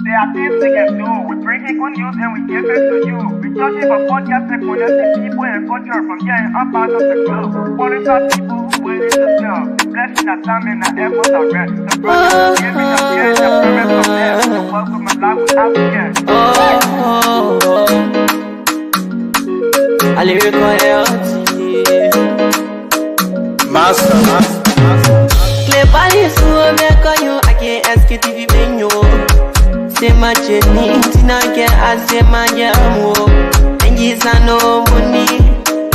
There are things we can do. We bring in good news and we give it to you. We judge it for podcast and connecting people and culture from here and up out of the globe. Qualified people who willing to serve. The blessing that time and the efforts are rest. The brothers giving us here and the promise of them. The welcome and life without again. I lyrical health. Master. Cleverly, so make you I can't Sktv-Ib. Say my journey, Tina get I say my jamo. And yes, I know money,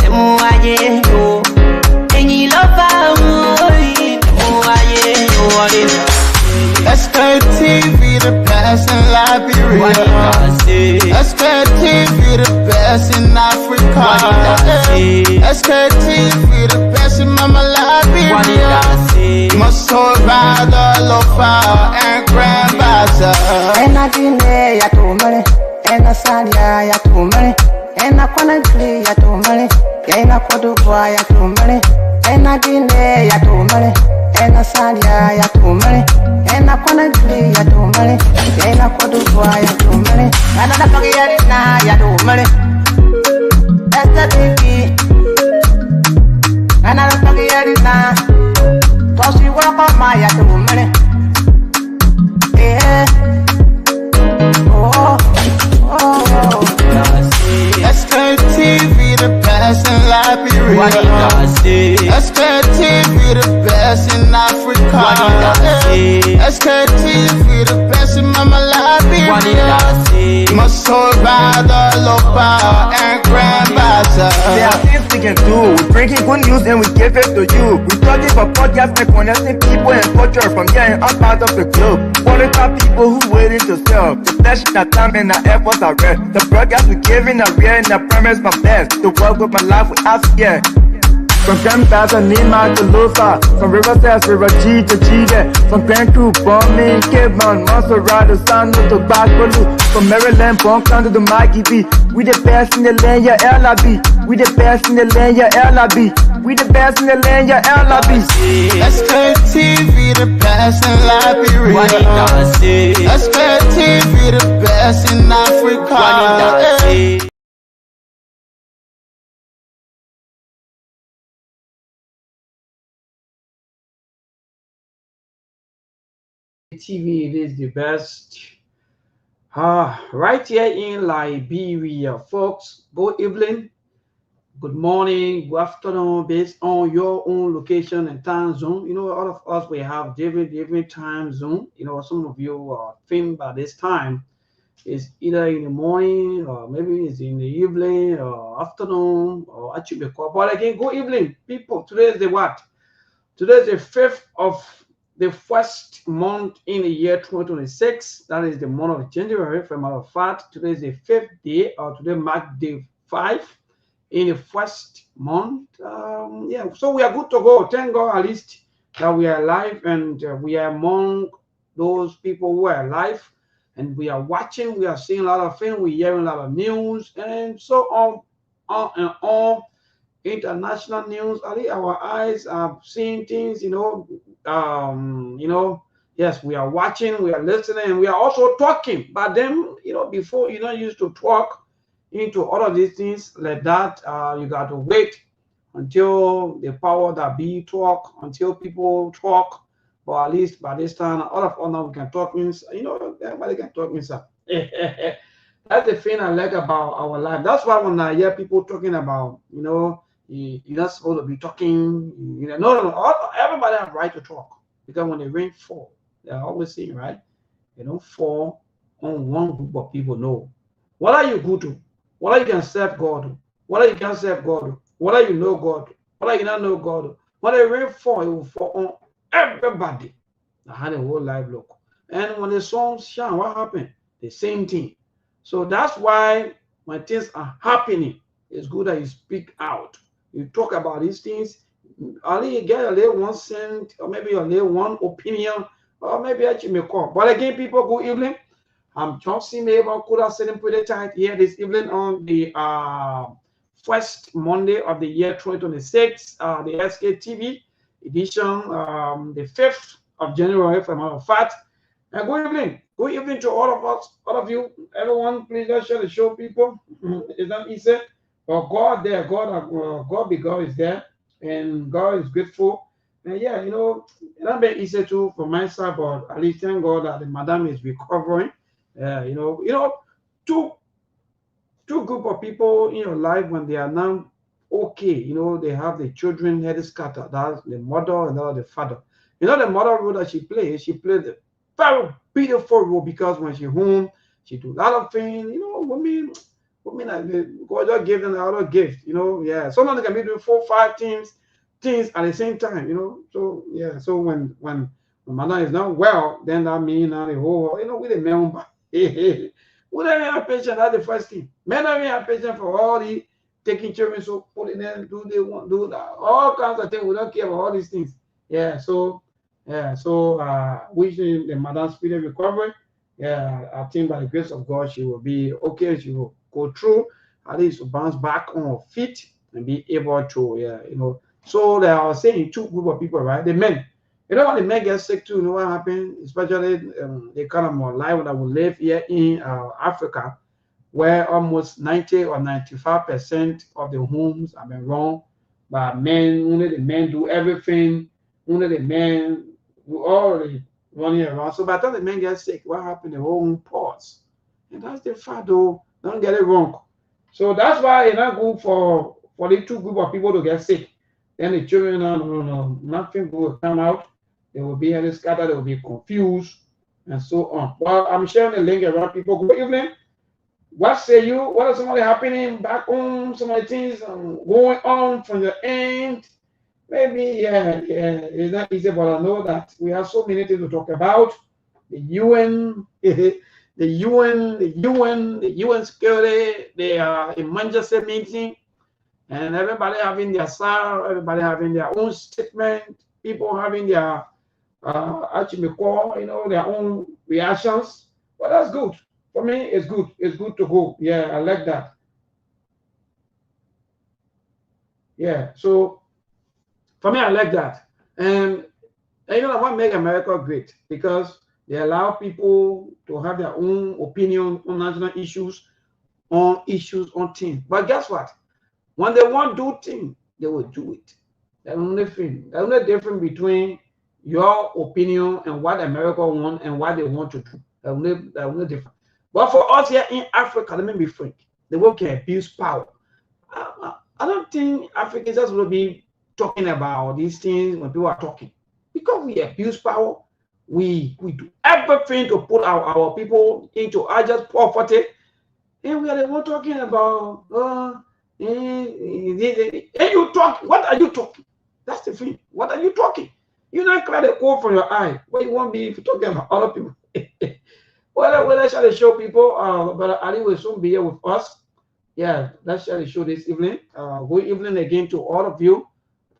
and more I know. And you love Sktv, the best in Liberia. Sktv, the best in Africa. Sktv, the best in Mama Liberia. Must hold by the lofa and grandbaza. And I didn't ya to money, and I said ya to money, and I couldn't play ya to money, and I could do ya to money, and I didn't ya to money, and I said ya to money, and I couldn't play ya to money, and I could do ya to money, and I forget now ya to money. That's the TV, and I forget it now. So she walk on my ya to money. Yeah. Sktv, the best in Liberia. Sktv, the best in Africa. Sktv, the best in Mama Liberia. Must hold by the lofa and grandbaza. There are things we can do. We bring in good news and we give it to you. We talking for podcast and connecting people and culture from here and up out of the globe. Qualified people who willing to serve. The flesh, the time and the efforts are rest. The broadcast we giving are real and the premise from best. The world with my life with us, yeah. From Grandfather, Nima to Lufa. From Riverside, River G to Chile. From Grand Crew, Bombing, Kidman, Montserrat, San to Bacalu. From Maryland, Bonk to the Maggie B. We the best in the land, yeah, LIB. We the best in the land, yeah, LIB. We the best in the land, yeah, LIB. Sktv, the best in Liberia. Sktv, the best in Africa. TV, it is the best. Right here in Liberia, folks. Good evening, good morning, good afternoon, based on your own location and time zone. You know, all of us we have different time zone. You know, some of you think by this time is either in the morning or maybe it's in the evening or afternoon or actually. But again, good evening, people. Today is the what? Today is the 5th of the first month in the year 2026. That is the month of January. For a matter of fact, today is the 5th day, or today marks day 5 in the first month. Yeah, so we are good to go. Thank God at least that we are alive, and we are among those people who are alive, and we are watching. We are seeing a lot of things. We're hearing a lot of news, and so on. International news. I think our eyes are seeing things, yes, we are watching, we are listening, and we are also talking. But then, before you're not used to talk into all of these things like that, you got to wait until the power that be talk, until people talk. But at least by this time, all of us now we can talk means, everybody can talk means. That's the thing I like about our life. That's why when I hear people talking about, you're not supposed to be talking. No. Everybody has right to talk, because when the rain fall, they're always saying, right? They don't fall on one group of people. No. What are you good to? What are you can serve God? What are you can serve God? What are you know God? What are you not know God? When the rain fall, it will fall on everybody. That's how the whole life look. And when the sun shine, what happened? The same thing. So that's why when things are happening, it's good that you speak out. You talk about these things. Only you get a little 1 cent, or maybe a little one opinion, or maybe actually may call. But again, people, good evening. I'm Johnson. Maybe I could have sitting pretty tight here this evening on the first Monday of the year 2026, the Sktv edition, the 5th of January, for a matter of fact. And good Good evening to all of us, all of you, everyone. Please let's share the show, people. It's not easy, but God there, God be God is there, and God is grateful. And yeah, it's not very easy too for my side, but at least thank God that the madam is recovering. Two group of people in your life when they are now okay, they have the children head scattered. That's the mother and the father. The mother role that she plays a very beautiful role because when she home, she do a lot of things. Women God just give them another gift. Yeah. Sometimes they can be doing 4, 5 things at the same time. So yeah. So when mother is not well, then that means now the whole with the men. We don't even have patience. That's the first thing. Men don't even have patience for all the taking children, so putting them, do they want, do that, all kinds of things. We don't care about all these things. Yeah. So wishing the madam's speedy recovery. Yeah, I think by the grace of God, she will be okay. She will go through, at least to bounce back on her feet and be able to, So they are saying 2 group of people, right? The men. When the men get sick too, you know what happens? Especially the kind of more life that we live here in Africa, where almost 90 or 95% of the homes have been run by men. Only the men do everything. Only the men do all the running around. So by the time the men get sick, what happened? The whole home pause. And that's the fact, though. Don't get it wrong. So that's why it's not good for the 2 group of people to get sick. Then the children, no, nothing good will come out. They will be scattered, they will be confused, and so on. Well, I'm sharing the link around people. Good evening. What say you? What is somebody happening back home? Some of the things going on from your end? Maybe, it's not easy, but I know that we have so many things to talk about. The UN, the UN security, the emergency meeting, and everybody having their side, everybody having their own statement, people having their their own reactions. But that's good. For me, it's good. It's good to go. Yeah, I like that. Yeah, so for me, I like that. And what make America great? Because they allow people to have their own opinion on national issues, on things. But guess what? When they want to do things, they will do it. The only thing, the only difference between your opinion and what America wants and what they want to do. The only difference. But for us here in Africa, let me be frank, they will can abuse power. I don't think Africans just will be talking about these things when people are talking. Because we abuse power, we do everything to put our people into just poverty. And we are the one talking about, and you talk, what are you talking? That's the thing. What are you talking? You not clear the coal from your eye. What you want me if you're talking about other people? Well, let's share the show, people. But Ali will soon be here with us. Yeah, let's share the show this evening. Good evening again to all of you.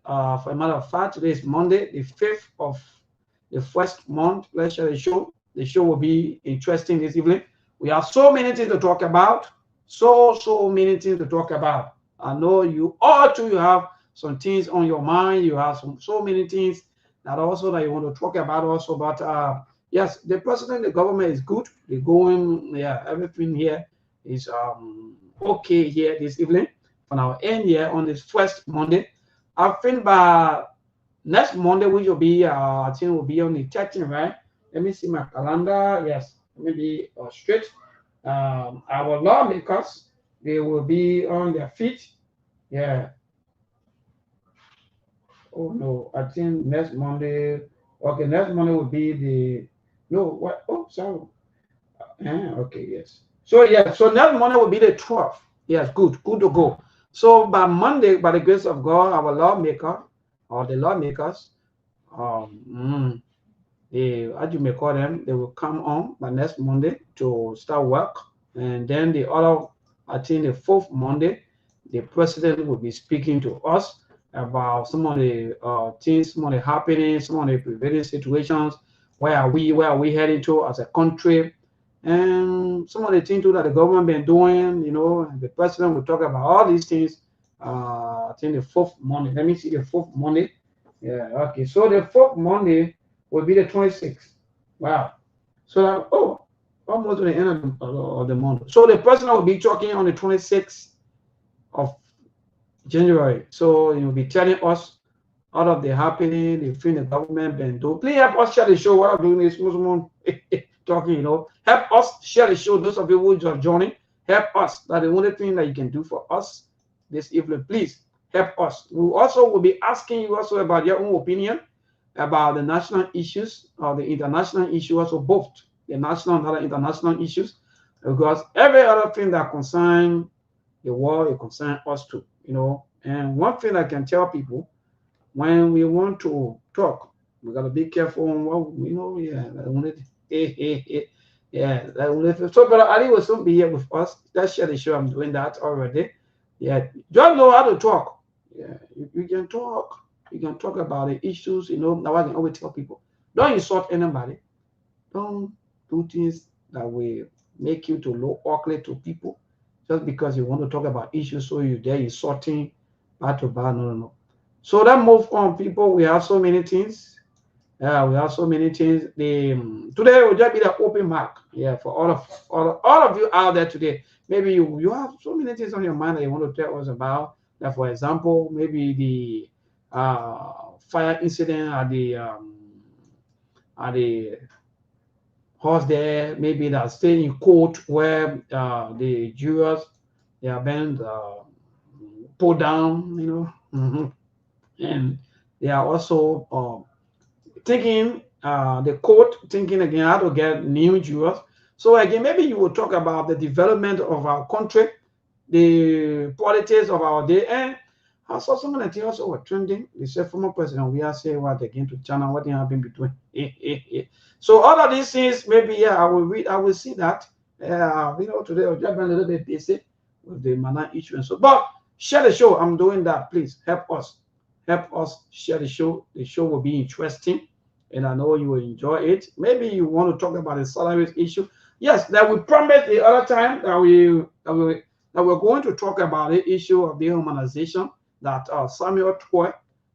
For a matter of fact, today is Monday, the 5th of the first month. Let's share the show. The show will be interesting this evening. We have so many things to talk about. So many things to talk about. I know you all too, you have some things on your mind. You have so many things that also that you want to talk about also. But yes, the president, the government is good. They're going, everything here is okay here this evening. From our end here on this first Monday. I think by next Monday, which will be, I think will be on the 13th, right? Let me see my calendar. Yes, let me be straight. Our lawmakers, they will be on their feet. Yeah. Oh no, I think next Monday. Okay, next Monday will be the what? Oh, sorry. Okay, yes. So yeah, so next Monday will be the 12th. Yes, good to go. So by Monday, by the grace of God, our lawmaker or the lawmakers, as you may call them, they will come on by next Monday to start work, and then the other, I think the 4th Monday, the president will be speaking to us about some of the things, some of the happenings, some of the prevailing situations. Where are we heading to as a country? And some of the things too that the government been doing, the president will talk about all these things. I think the 4th Monday. Let me see the 4th Monday. Yeah, okay. So the 4th Monday will be the 26th. Wow. So almost to the end of the month. So the person will be talking on the 26th of January. So he will be telling us out of the happening, the thing the government been do. Please help us share the show. What I'm doing is Muslim talking, you know. Help us share the show. Those of you who just joining, help us. That's the only thing that you can do for us this evening. Please help us. We also will be asking you also about your own opinion about the national issues or the international issue, also both the national and other international issues, because every other thing that concerns the world, it concerns us too, you know. And one thing I can tell people, when we want to talk, we gotta be careful on what you know. So, Brother Ali will soon be here with us. Let's share the show. I'm doing that already. Yeah, just know how to talk. Yeah, you can talk. You can talk about the issues. You know, now I can always tell people, don't insult anybody. Don't do things that will make you to look awkward to people just because you want to talk about issues. So you there insulting bad to bad. No. So that move on, people. We have so many things. We have so many things. Today will just be the open mic. Yeah, for all of you out there today. Maybe you have so many things on your mind that you want to tell us about. Like for example, maybe the fire incident at the horse there. Maybe that stay in court where the jurors they have been pulled down. You know. And they are also thinking the court thinking again how to get new jurors. So again, maybe you will talk about the development of our country, the politics of our day, and I saw some of the things also were trending. They said former president we are saying what again to China, what happened between. So all of these things, maybe I will read, I will see that. You know, today I've just been a little bit busy with the mana issue and so. But share the show. I'm doing that. Please help us. Help us share the show. The show will be interesting, and I know you will enjoy it. Maybe you want to talk about the salary issue. Yes, that we promised the other time that we're going to talk about the issue of dehumanization that Samuel Toy,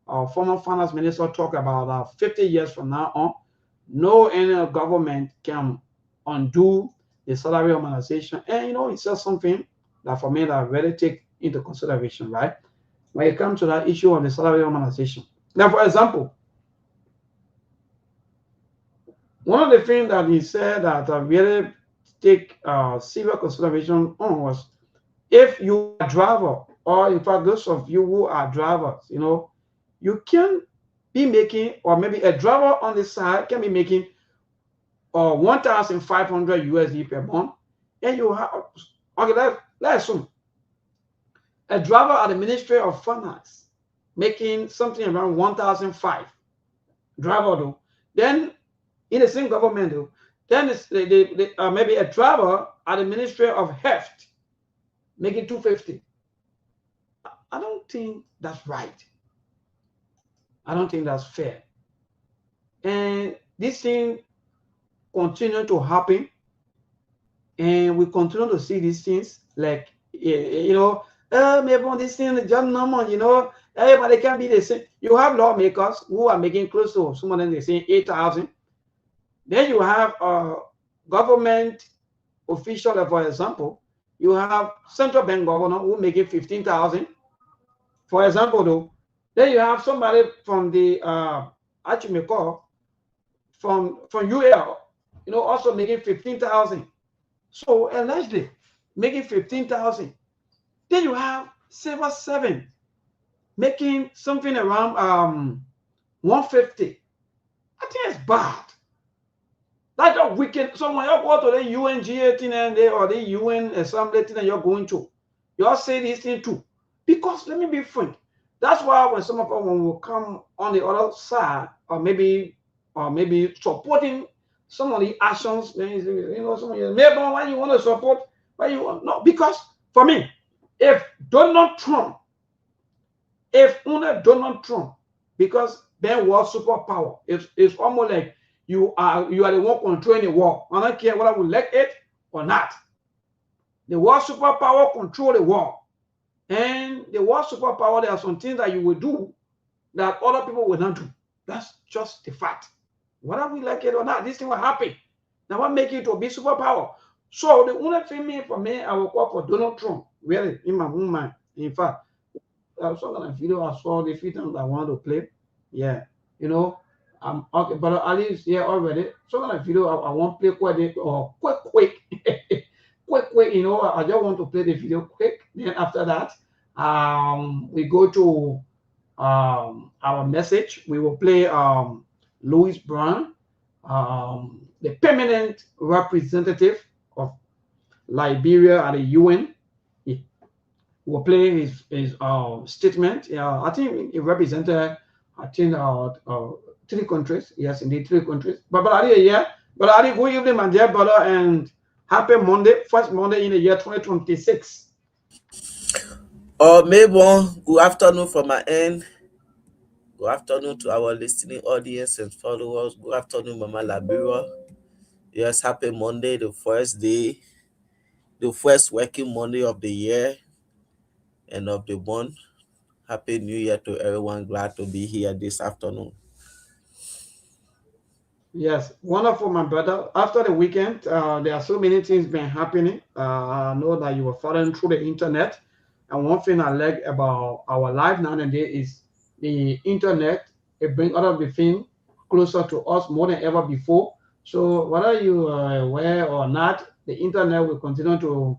our former finance minister, talked about 50 years from now on. No any government can undo the salary humanization. And you know, it's just something that for me that I really take into consideration, right? When it comes to that issue of the salary harmonization. Now, for example, one of the things that he said that I really take severe consideration on was if you are a driver, or in fact, those of you who are drivers, you know, you can be making, or maybe a driver on the side can be making 1,500 USD per month, and you have, okay, let's assume a driver at the Ministry of Finance making something around 1,005 driver though. Then in the same government though, then it's maybe a driver at the Ministry of Health making 250. I don't think that's right. I don't think that's fair. And this thing continue to happen, and we continue to see these things like you know. Maybe on this thing, just normal, you know, everybody can be the same. You have lawmakers who are making close to, some of them they say 8,000. Then you have government official, for example, you have central bank governor who making 15,000, for example, though. Then you have somebody from the from UL, you know, also making 15,000. So allegedly making 15,000. Then you have Silver 7 making something around 150. I think it's bad. That's a wicked. So when you go to the UNGA thing and or the UN assembly thing that you're going to, you all say this thing too. Because let me be frank, that's why when some of us will come on the other side, or maybe supporting some of the actions, you know, some of you, maybe why you want to support, why you want no, because for me, if Donald Trump, because Ben was superpower, it's almost like you are the one controlling the war. I don't care whether we like it or not. The world superpower control the world. And the world superpower, there are some things that you will do that other people will not do. That's just the fact. Whether we like it or not, this thing will happen. Now what make it to be superpower? So the only thing for me, I will call for Donald Trump. Really, in my own mind. In fact, I saw that video. I saw the few times I want to play. Yeah, you know, I'm okay, but at least here already. So that video I want to play quite or quick, quick. You know, I just want to play the video quick. Then after that, we go to our message. We will play Louis Brown, the permanent representative of Liberia at the UN. He will play his statement. I think it represented, I think, 3 countries. Yes, indeed, 3 countries. But I did, yeah. But I did good evening, my dear brother, and happy Monday, first Monday in the year 2026. Maybe good afternoon from my end. Good afternoon to our listening audience and followers. Good afternoon, Mama Liberia. Yes, happy Monday, the first day, the first working Monday of the year and of the month. Happy New Year to everyone. Glad to be here this afternoon. Yes, wonderful, my brother. After the weekend, there are so many things been happening. I know that you were following through the internet, and one thing I like about our life nowadays is the internet. It brings all of the thing closer to us more than ever before. So whether you are aware or not, the internet will continue to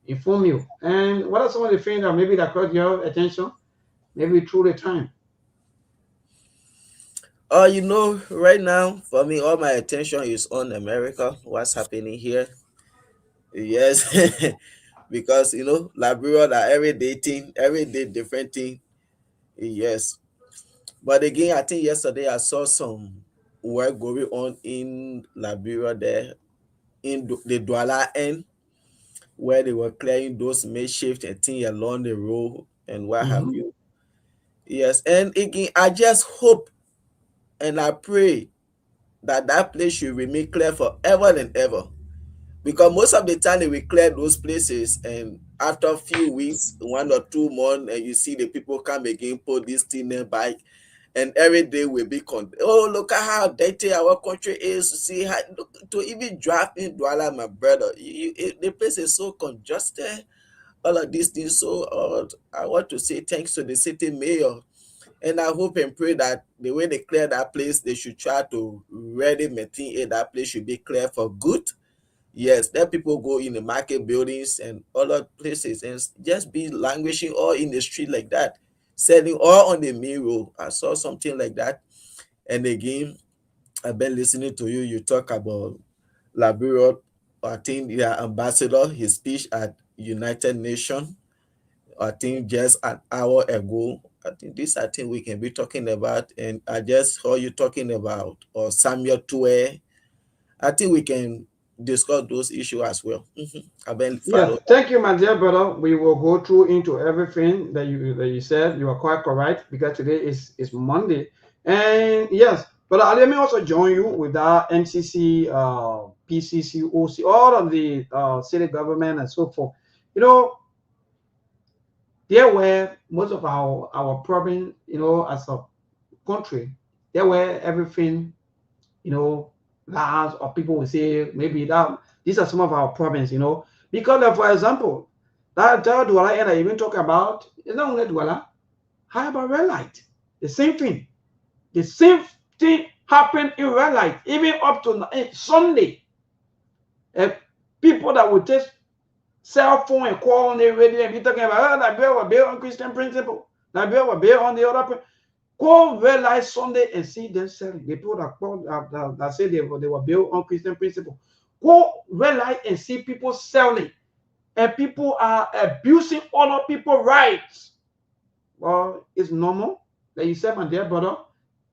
inform you. And what are some of the things that maybe that caught your attention, maybe through the time? Right now, for me, all my attention is on America, what's happening here. Yes, because, Liberia, that every day different thing. Yes. But again, I think yesterday I saw some work going on in Liberia there, in the Douala end, where they were clearing those makeshift and things along the road and what have Mhm. you. Yes, and again, I just hope and I pray that that place should remain clear forever and ever. Because most of the time they will clear those places, and after a few weeks, 1 or 2 months, and you see the people come again, put this thing nearby, and every day will be oh, look at how dirty our country is. See how, look, to even drive in Douala, my brother, the place is so congested. All of these things. So I want to say thanks to the city mayor, and I hope and pray that the way they clear that place, they should try to really maintain it. That place should be clear for good. Yes, let people go in the market buildings and other places and just be languishing all in the street like that, selling all on the main road. I saw something like that. And again, I've been listening to you. You talk about Liberia. I think the ambassador, his speech at United Nations, I think just an hour ago. I think we can be talking about, and I just heard you talking about or Samuel Tue. I think we can discuss those issues as well. I've been Yes, following. thank you, my dear brother. We will go through into everything that you said. You are quite correct because today is Monday, and yes, but let me also join you with that MCC, PCC, OC, all of the city government and so forth. You know, there were most of our problem. You know, as a country, there were everything. You know, laws or people will say maybe that these are some of our problems. You know, because for example, that Douala I even talk about is not only Douala, how about red light? The same thing. The same thing happened in red light, even up to Sunday. Uh, People that would take cell phone and call on the radio and be talking about, oh, that bill was built on Christian principle. That bill was built on the other. Go red light Sunday and see them selling. The people that say they were built on Christian principle. Go red light and see people selling. And people are abusing other people's rights. Well, it's normal. Like you said, my dear brother,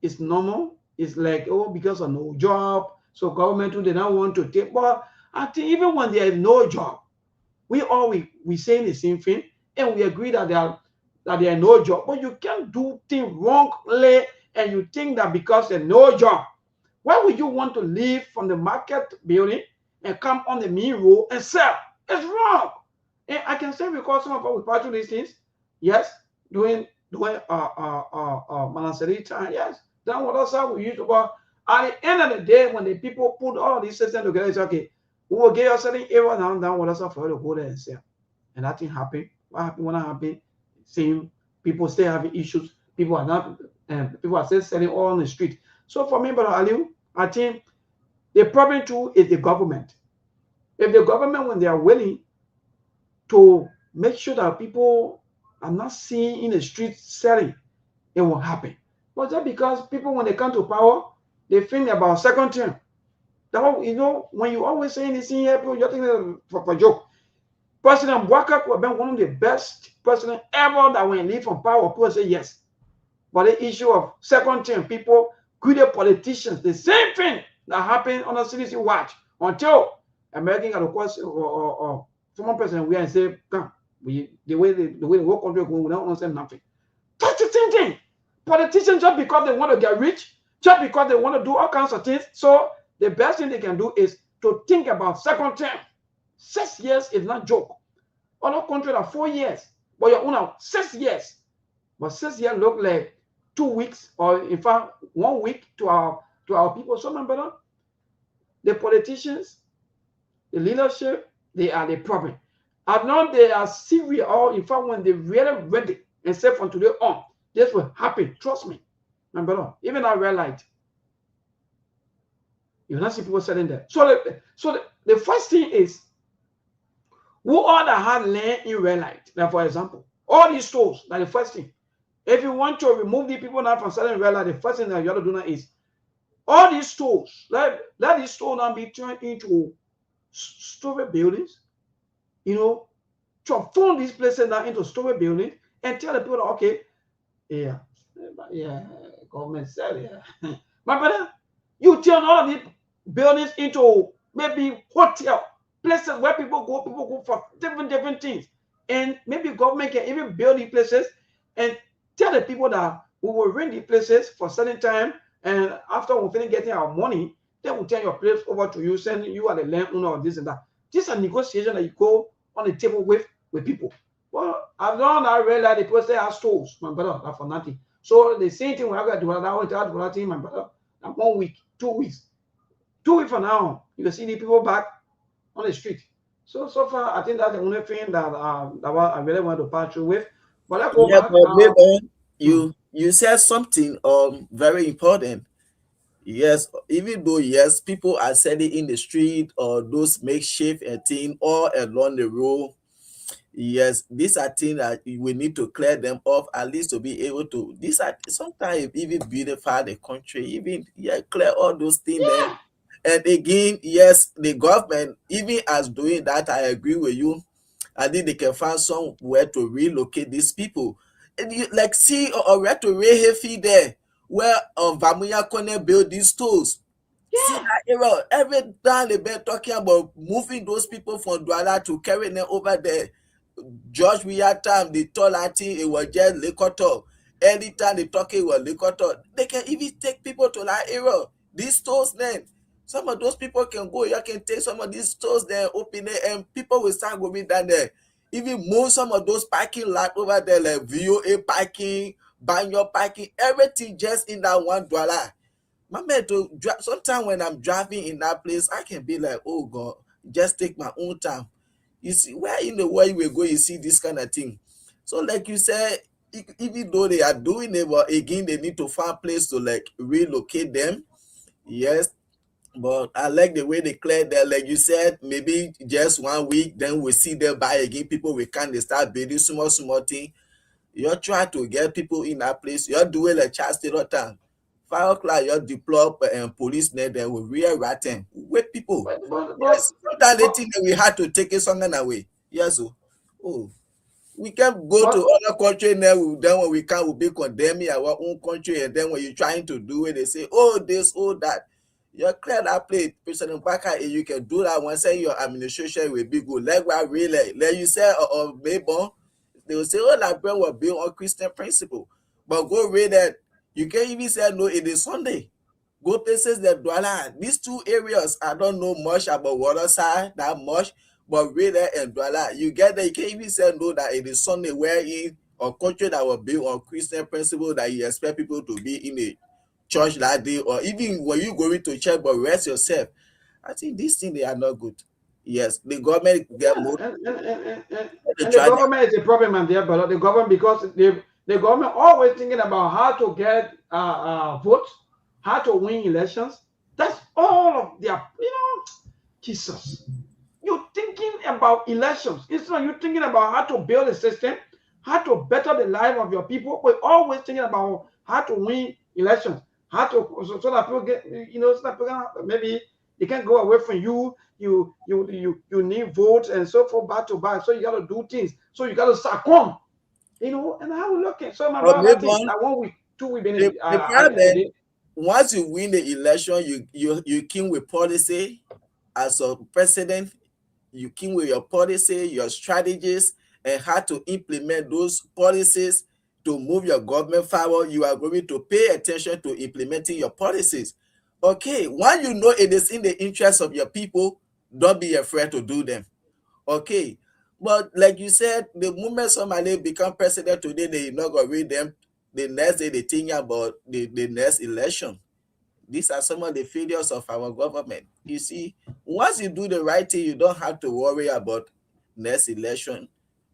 it's normal. It's like, oh, because of no job, so government they don't want to take. But I think even when there is no job, we saying the same thing, and we agree that there are no job. But you can't do things wrongly, and you think that because there's no job, why would you want to leave from the market building and come on the main road and sell? It's wrong. And I can say because some of us we pass through these things, yes, doing Malanseri time, yes. Then what else we used to At the end of the day, when the people put all these systems together, it's okay. We will give you a certain area now and down with us for you to go there and sell. And that thing happened. What happened when that happened? Same people still having issues. People are not people are still selling all on the street. So for me, Brother Aliu, I think the problem too is the government. If the government, when they are willing to make sure that people are not seen in the street selling, it will happen. But just because people, when they come to power, they think about second term. That, when you always say anything here, people, you're thinking for joke. President Bouaka could have been one of the best presidents ever that when he leave from power, people say yes. But the issue of second term, people, greedy politicians, the same thing that happened on the CDC watch until American got a question or former president we and say, come, the way the whole country go, we don't understand nothing. That's the same thing. Politicians, just because they want to get rich, just because they want to do all kinds of things, so the best thing they can do is to think about second term. 6 years is not joke. Other countries are 4 years, but you're now 6 years. But 6 years look like 2 weeks, or in fact 1 week to our people. So remember, the politicians, the leadership, they are the problem. As long they are serious, or in fact when they really ready and say from today on, this will happen. Trust me. Remember, even our red light, you will not see people selling there. So the first thing is, who all that have land in red light? Now, for example, all these stores, that's the first thing. If you want to remove the people now from selling red light, the first thing that you have to do now is all these stores, let these stores now be turned into storage buildings, transform these places now into storage buildings and tell the people, okay, yeah, government sell, yeah. My brother, you turn all of these buildings into maybe hotel, places where people go for different things. And maybe government can even build these places and tell the people that we will rent these places for a certain time, and after we finish getting our money, then we'll turn your place over to you, send you are the landowner of this and that. This is a negotiation that you go on the table with people. Well, I've done I realize the people say have stores, my brother, not for nothing. So the same thing we have got to do that, my brother. 1 week, 2 weeks. 2 weeks from now, you will see the people back on the street. So far, I think that's the only thing that I really want to pass through with. But let's go back. But you said something very important. Yes, even though yes, people are selling in the street or those makeshift thing all along the road. Yes, these are things that we need to clear them off at least to be able to. These are sometimes even beautify the country, even clear all those things. Yeah. And again, yes, the government, even as doing that, I agree with you. I think they can find somewhere to relocate these people. And you like see or where to Rehefi there, where Vamuya Kone build these stores. Yeah. See that era, every time they've been talking about moving those people from Douala to carry them over there. George Weah time they told I think it was just Lekoto. Anytime they talk it was Lekoto. They can even take people to that area. These stores then. Some of those people can go. You can take some of these stores there, open it, and people will start going down there. Even move some of those parking lot over there, like VOA parking, Banyo parking, everything just in that $1. My man, sometimes when I'm driving in that place, I can be like, oh God, just take my own time. You see, where in the world you will go, you see this kind of thing. So like you said, even though they are doing it, but again, they need to find a place to like relocate them. Yes. But I like the way they cleared that, like you said, maybe just 1 week, then we see them buy again. People we can't, they start building small thing. You're trying to get people in that place. You're doing like Charles Taylor time. 5 o'clock, you're deploy police there, they will rear them. Wait, people. Yes, sometimes they think that we had to take it something away. Yes, oh. We can go to other country now, then when we can, we'll be condemning our own country, and then when you're trying to do it, they say, oh, this, oh, that. You're clear that plate, President Baka, you can do that once your administration will be good. Like what really, like you said, or maybe they will say, oh, that brand will built on Christian principle. But go read that. You can even say, no, it is Sunday. Go places that Douala. These two areas, I don't know much about Waterside, that much, but read that and Douala. You get that, you can even say, no, that it is Sunday, where in a country that will build on Christian principle that you expect people to be in a church that day, or even when you going to church but rest yourself. I think these things, they are not good. Yes, the government get more And the government is a problem, and there, but the government, because the government always thinking about how to get votes, how to win elections. That's all of their, Jesus. You're thinking about elections. Instead of you thinking about how to build a system, how to better the life of your people. We're always thinking about how to win elections, how to so that people get, so that people maybe they can't go away from you. You need votes and so forth, back to back. So you got to do things. So you got to succumb, and how we looking. So my brother, thing, like 1 week, 2 weeks, the problem, once you win the election, you came with policy as a president. You came with your policy, your strategies, and how to implement those policies to move your government forward. You are going to pay attention to implementing your policies. Okay, when you know it is in the interest of your people, don't be afraid to do them. Okay, but like you said, the moment somebody become president today, they not going to read them. The next day, they think about the next election. These are some of the failures of our government. You see, once you do the right thing, you don't have to worry about next election.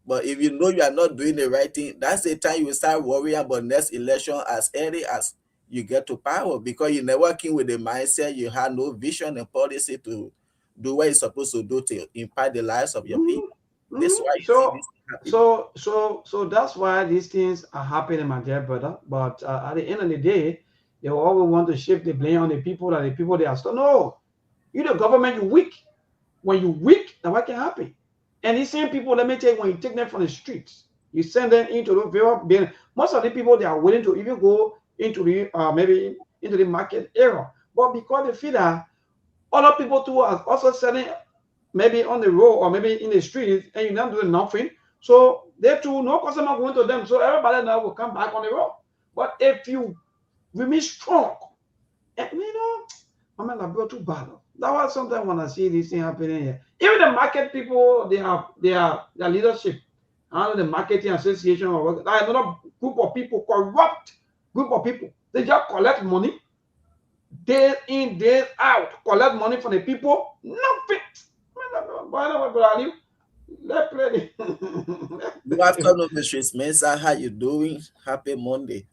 But if you know you are not doing the right thing, that's the time you will start worrying about next election as early as you get to power, because you're not working with the mindset, you have no vision and policy to do what you're supposed to do to impact the lives of your people. This is why you see this happening. So that's why these things are happening, my dear brother. But at the end of the day, they always want to shift the blame on the people, that the people they are still. No, you the government, you weak. When you weak, then what can happen? And these same people, let me tell you, when you take them from the streets, you send them into the very, most of the people, they are willing to even go into the maybe into the market area. But because they feel that other people too are also selling maybe on the road or maybe in the streets, and you're not doing nothing, so they too, no customer going to them. So everybody now will come back on the road. But if you remain strong, and I'm not too bad. That's why sometimes when I see this thing happening here, even the market people, they have their leadership, the marketing association, or another group of people, corrupt group of people. They just collect money, day in, day out, collect money from the people. Nothing. Let's play. Good afternoon, Mrs. Mensah. How you doing? Happy Monday.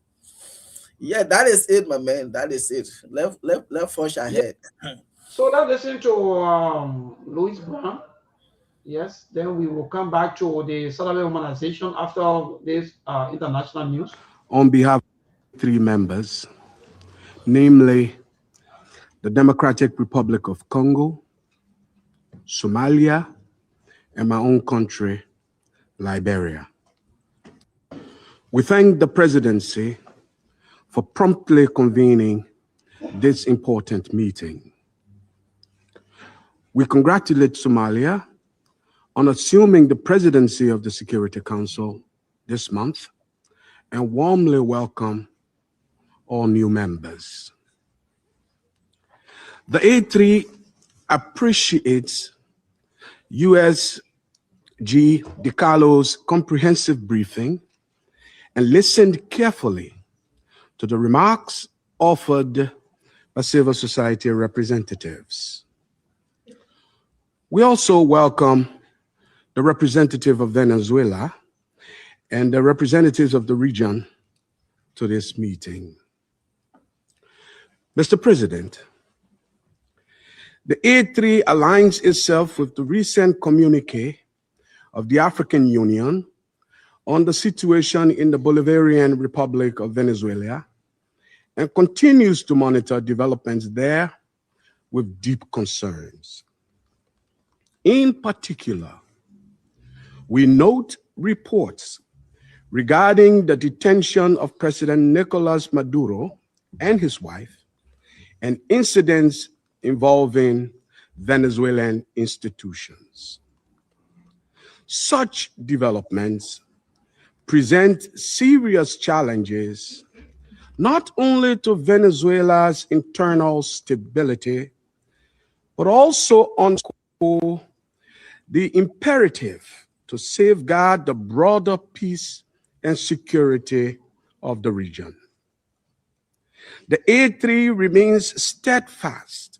Yeah, that is it, my man. That is it. Let's push ahead. So let's listen to Louis Brown. Yes, then we will come back to the Saturday Organization after this international news. On behalf of 3 members, namely the Democratic Republic of Congo, Somalia, and my own country, Liberia. We thank the presidency for promptly convening this important meeting. We congratulate Somalia on assuming the presidency of the Security Council this month and warmly welcome all new members. The A3 appreciates USG DiCarlo's comprehensive briefing and listened carefully to the remarks offered by civil society representatives. We also welcome the representative of Venezuela and the representatives of the region to this meeting. Mr. President, the A3 aligns itself with the recent communique of the African Union on the situation in the Bolivarian Republic of Venezuela and continues to monitor developments there with deep concerns. In particular, we note reports regarding the detention of President Nicolas Maduro and his wife and incidents involving Venezuelan institutions. Such developments present serious challenges not only to Venezuela's internal stability, but also underscore the imperative to safeguard the broader peace and security of the region. The A3 remains steadfast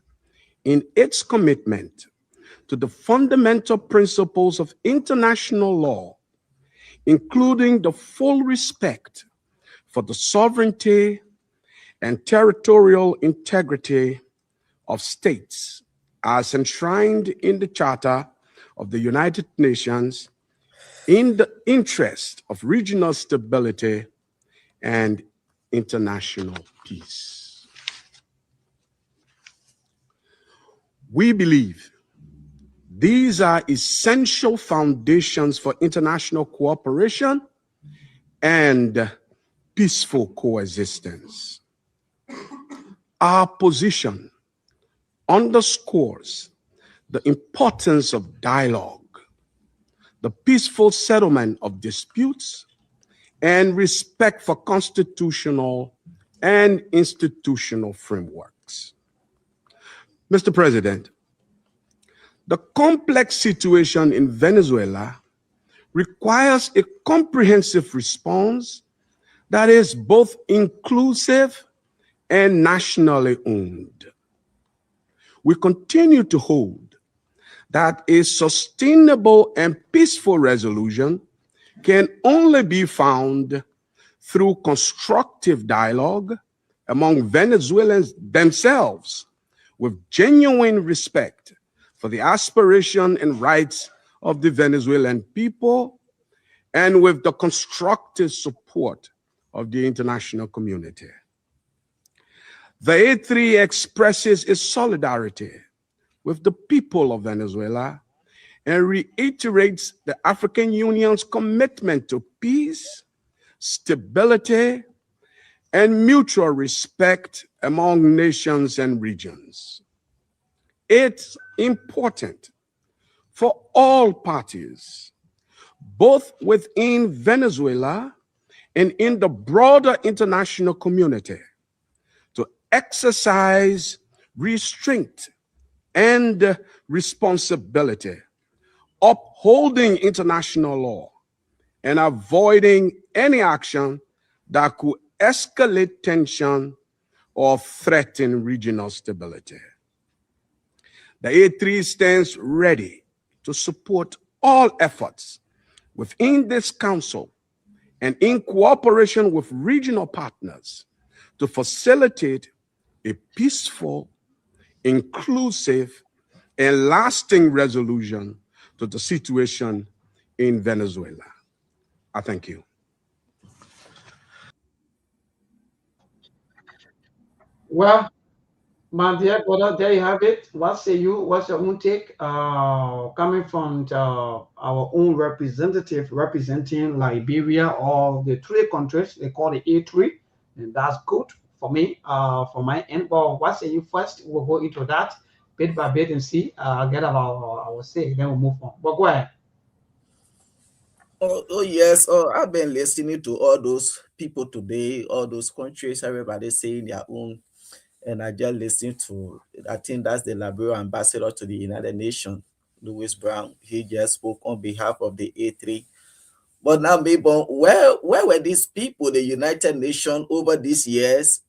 in its commitment to the fundamental principles of international law, including the full respect for the sovereignty and territorial integrity of states as enshrined in the Charter of the United Nations, in the interest of regional stability and international peace. We believe these are essential foundations for international cooperation and peaceful coexistence. Our position underscores the importance of dialogue, the peaceful settlement of disputes, and respect for constitutional and institutional frameworks. Mr. President, the complex situation in Venezuela requires a comprehensive response that is both inclusive and nationally owned. We continue to hold that a sustainable and peaceful resolution can only be found through constructive dialogue among Venezuelans themselves, with genuine respect for the aspiration and rights of the Venezuelan people, and with the constructive support of the international community. The A3 expresses its solidarity with the people of Venezuela and reiterates the African Union's commitment to peace, stability, and mutual respect among nations and regions. It's important for all parties, both within Venezuela and in the broader international community, to exercise restraint and responsibility, upholding international law and avoiding any action that could escalate tension or threaten regional stability. The A3 stands ready to support all efforts within this council and in cooperation with regional partners to facilitate a peaceful, inclusive, and lasting resolution to the situation in Venezuela. I thank you. Well, my dear brother, there you have it. What say you? What's your own take? Coming from our own representative representing Liberia or the three countries, they call it A3, and that's good for me, from my end. But what say you first? We'll go into that bit by bit and see. Get our say, then we'll move on. But go ahead. Oh yes. Oh, I've been listening to all those people today, all those countries, everybody saying their own. And I just listened to, I think that's the Liberia ambassador to the United Nations, Louis Brown. He just spoke on behalf of the A3. But now, maybe, where were these people, the United Nations, over these years,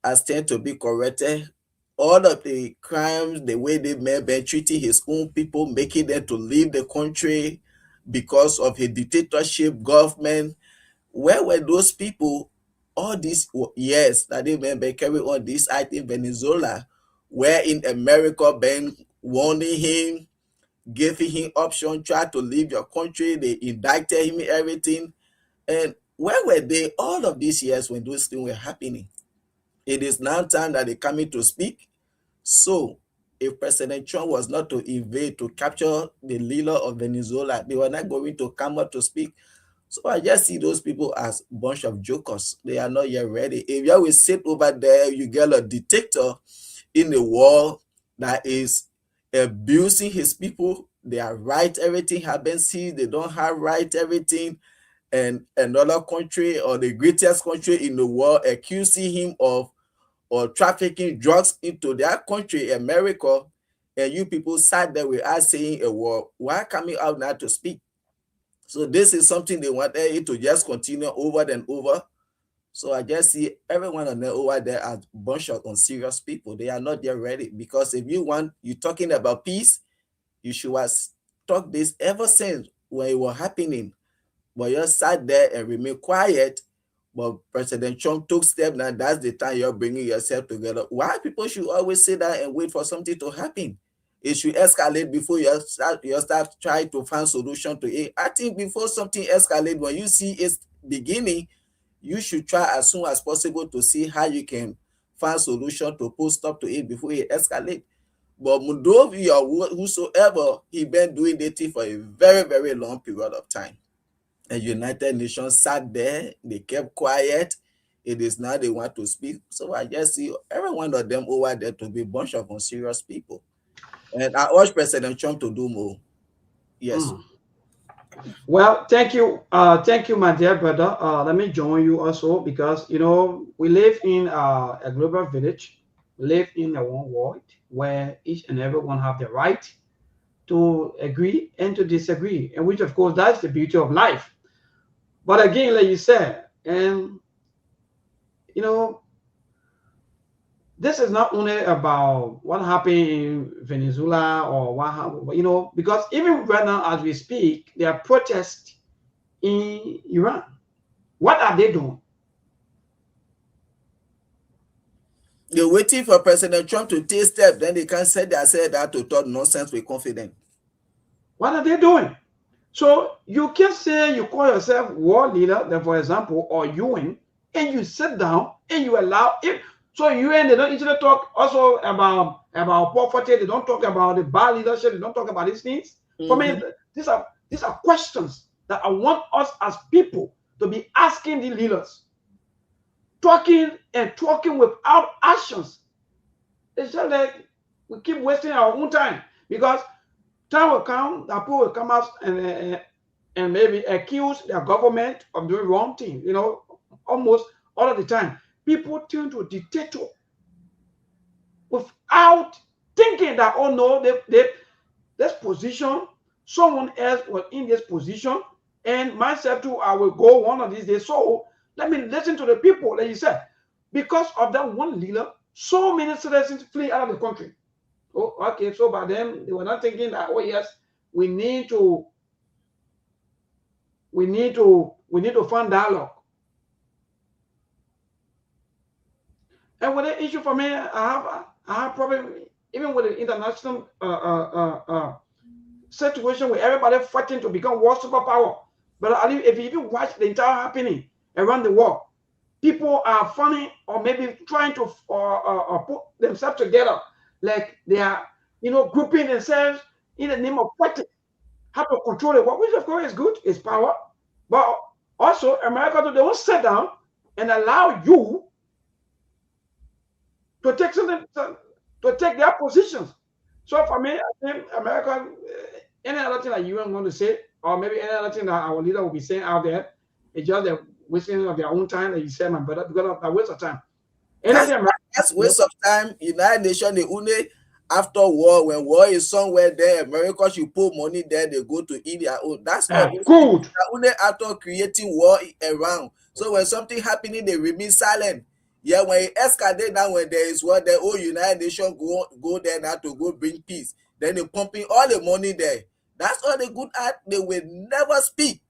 as tend to be corrected? All of the crimes, the way they may be treating his own people, making them to leave the country because of a dictatorship government. Where were those people all these years that they may carry on this act in Venezuela, where in America been warning him, giving him option, try to leave your country, they indicted him, everything. And where were they all of these years when those things were happening? It is now time that they coming to speak. So if President Trump was not to invade, to capture the leader of Venezuela, they were not going to come up to speak. So I just see those people as a bunch of jokers. They are not yet ready. If you will sit over there, you get a dictator in the world that is abusing his people. They are right, everything happens here. They don't have right, everything. And another country or the greatest country in the world accusing him of or trafficking drugs into their country, America, and you people sat there with us saying a word. Why coming out now to speak? So this is something they want it to just continue over and over. So I just see everyone on there over there as a bunch of unserious people. They are not there ready, because if you're talking about peace, you should have talked this ever since when it was happening. But you sat there and remain quiet. But President Trump took steps. Now that's the time you're bringing yourself together. Why people should always sit down and wait for something to happen? It should escalate before you start trying to find solution to it. I think before something escalates, when you see it's beginning, you should try as soon as possible to see how you can find solution to put stop to it before it escalates. But Mondovi or whosoever, he been doing the thing for a very, very long period of time. And United Nations sat there, they kept quiet. It is now they want to speak. So I just see every one of them over there to be a bunch of unserious people. And I urge President Trump to do more. Yes. Well, thank you, my dear brother. Let me join you also, because we live in a global village. We live in a one world where each and everyone have the right to agree and to disagree, and which of course that's the beauty of life. But again, like you said, and this is not only about what happened in Venezuela or what happened, because even right now as we speak, there are protests in Iran. What are they doing? They're waiting for President Trump to take steps, then they can say that to talk nonsense with confidence. What are they doing? So you can say you call yourself world leader, then for example, or UN, and you sit down and you allow it. So UN, they don't usually talk also about poverty. They don't talk about the bad leadership. They don't talk about these things. For me, these are questions that I want us as people to be asking the leaders. Talking without actions. It's just like we keep wasting our own time, because time will come that people will come out and maybe accuse their government of doing wrong thing. Almost all of the time, people turn to a dictator without thinking that, oh no, this position, someone else was in this position, and myself too, I will go one of these days. So let me listen to the people. Like you said, because of that one leader, so many citizens flee out of the country. Oh, okay. So by them, they were not thinking that, oh yes, we need to find dialogue. And with the issue for me, I have problem even with the international situation where everybody fighting to become world superpower. But if you even watch the entire happening around the world, people are funny or maybe trying to put themselves together, like they are, grouping themselves in the name of fighting, how to control the world, which of course is good, is power. But also, America, they won't sit down and allow you to take their positions. So for me, I think America, any other thing that you want to say, or maybe any other thing that our leader will be saying out there, it's just the wasting of their own time, like you said, my brother, because of a waste of time. That's waste of time. United Nations, they only after war, when war is somewhere there, America should put money there, they go to eat their own. That's all. Good. Only after creating war around. So when something happening, they remain silent. Yeah, when it escalate down, when there is war, the whole United Nations go there now to go bring peace. Then they pumping all the money there. That's all the good at. They will never speak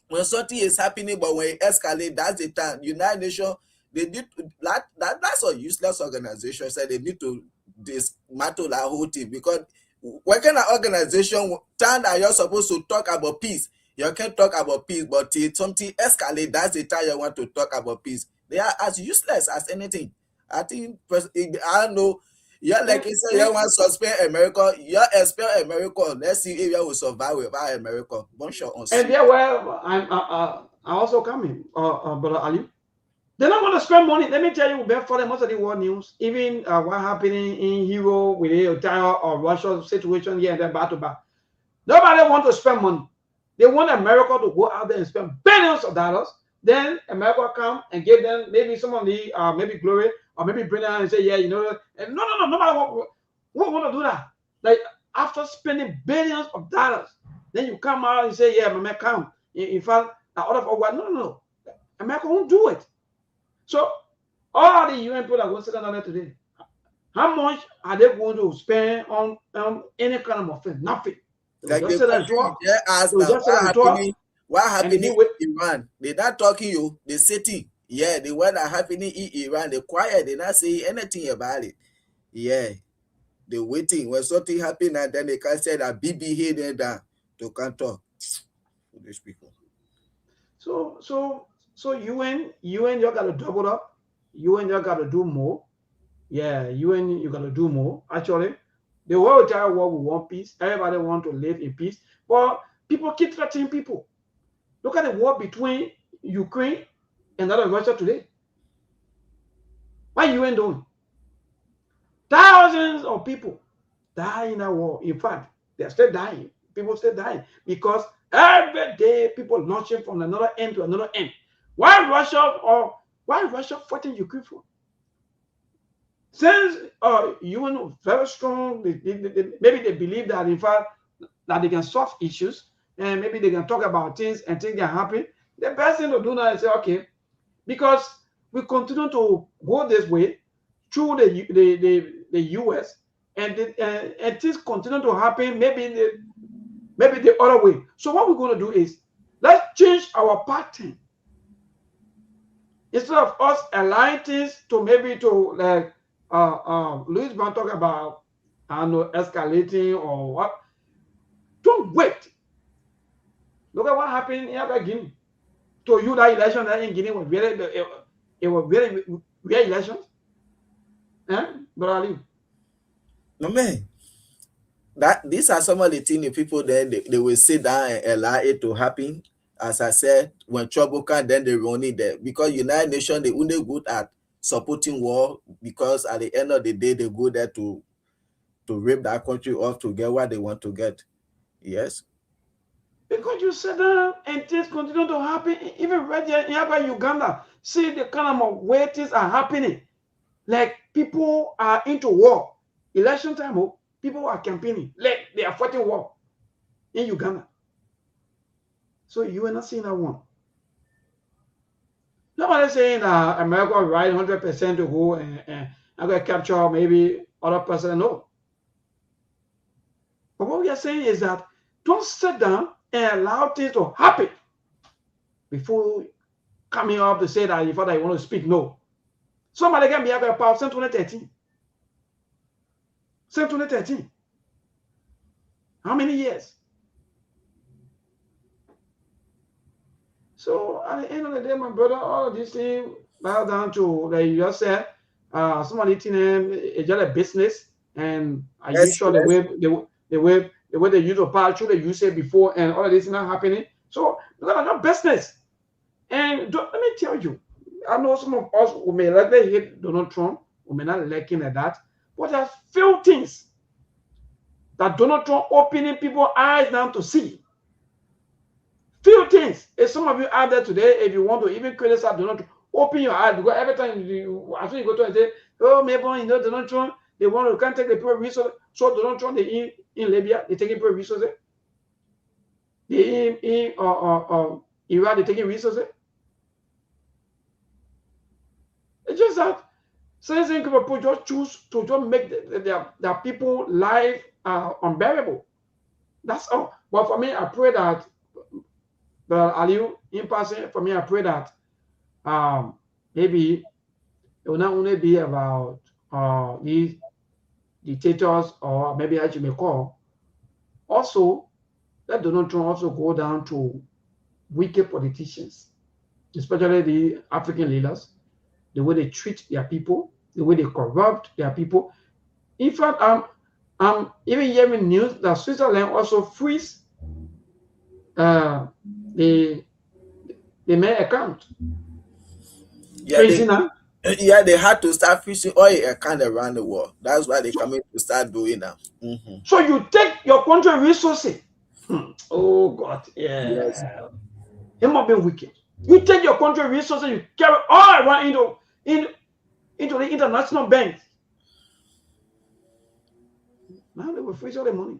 when something is happening, but when it escalates, that's the time. United Nations, they need to, that's a useless organization. So they need to dismantle that whole thing, because what kind of organization time that you're supposed to talk about peace? You can't talk about peace, but till something escalate, that's the time you want to talk about peace. They are as useless as anything. I think I don't know. Yeah, like you said, you want to suspend America, you expel America. Let's see if you will survive without America. Bunch of and yeah, well, I also coming, Brother Ali. They're not going to spend money. Let me tell you, before the most of the world news, even what happening in Hero with the entire Russia situation here and then back to back. Nobody want to spend money. They want America to go out there and spend billions of dollars. Then America come and give them maybe some of the maybe glory, or maybe bring them and say, yeah, and no, nobody want to do that. Like after spending billions of dollars, then you come out and say, yeah, man, come. In fact, out of no, America won't do it. So all the UN people are going to sit down there today. How much are they going to spend on any kind of offense? Nothing. Like Just sit and talk. ask They will now, just sit and talk. what happening Anyway, in Iran? They not talking you, they sitting. Yeah, the one that happening in Iran, they quiet, they not say anything about it. Yeah, they waiting when something happen and then they can say that BB here then that they can't talk. Foolish people. So UN you got to double up. UN you got to do more. Yeah, UN you got to do more. Actually, the whole entire world will want peace. Everybody want to live in peace. But people keep threatening people. Look at the war between Ukraine and other Russia today. What UN doing? Thousands of people die in that war. In fact, they're still dying. People still dying because every day people launching from another end to another end. Why Russia fighting Ukraine for? Since UN very strong, maybe they believe that in fact that they can solve issues and maybe they can talk about things and things can happen. The best thing to do now is say, okay, because we continue to go this way through the US and things continue to happen maybe the other way. So what we're going to do is let's change our pattern. Instead of us allowing things to maybe to like Louis Brown talk about, I don't know, escalating or what. Don't wait. Look at what happened in Guinea. To you, that election that in Guinea was very elections. Brother Ali. No man. These are some of the things the people then they will sit down and allow it to happen. As I said, when trouble comes, then they run it there. Because United Nations, they only good at supporting war because at the end of the day, they go there to rip that country off to get what they want to get. Yes. Because you sit down and things continue to happen, even right here in Uganda, see the kind of way things are happening. Like people are into war. Election time, people are campaigning. Like they are fighting war in Uganda. So you are not seeing that one. Nobody saying that America will right 100% to go and I'm going to capture maybe other person. No. But what we are saying is that don't sit down and allow things to happen before coming up to say that you thought that you want to speak. No. Somebody can be having power since 2013. Since 2013. How many years? So at the end of the day, my brother, all of these things bow down to, like you just said, somebody think it's just a business, and are you sure the way they use the power, should they use it before, and all of this is not happening? So they're not business. And let me tell you, I know some of us who may likely hate Donald Trump, who may not like him at that, but there are few things that Donald Trump opening people's eyes now to see. Few things. If some of you out there today, if you want to even criticize Donald Trump, open your eyes, because every time after you go to and say, oh, maybe you know Donald Trump, they want to can't take the people resources. So Donald Trump, they in Libya, they taking people resources. They in Iraq, they taking resources. It's just that certain people just choose to just make their people life unbearable. That's all. But for me, I pray that, but Aliu, in passing, for me, I pray that maybe it will not only be about these dictators, or maybe as you may call, also let Donald Trump also go down to wicked politicians, especially the African leaders, the way they treat their people, the way they corrupt their people. In fact, I'm even hearing news that Switzerland also freeze the main account. Yeah, they had to start freezing oil account around the world. That's why they're coming to start doing now. Mm-hmm. So you take your country resources. Oh God, yeah. Yes. It might be wicked. You take your country resources, you carry all around into the international banks. Now they will freeze all the money.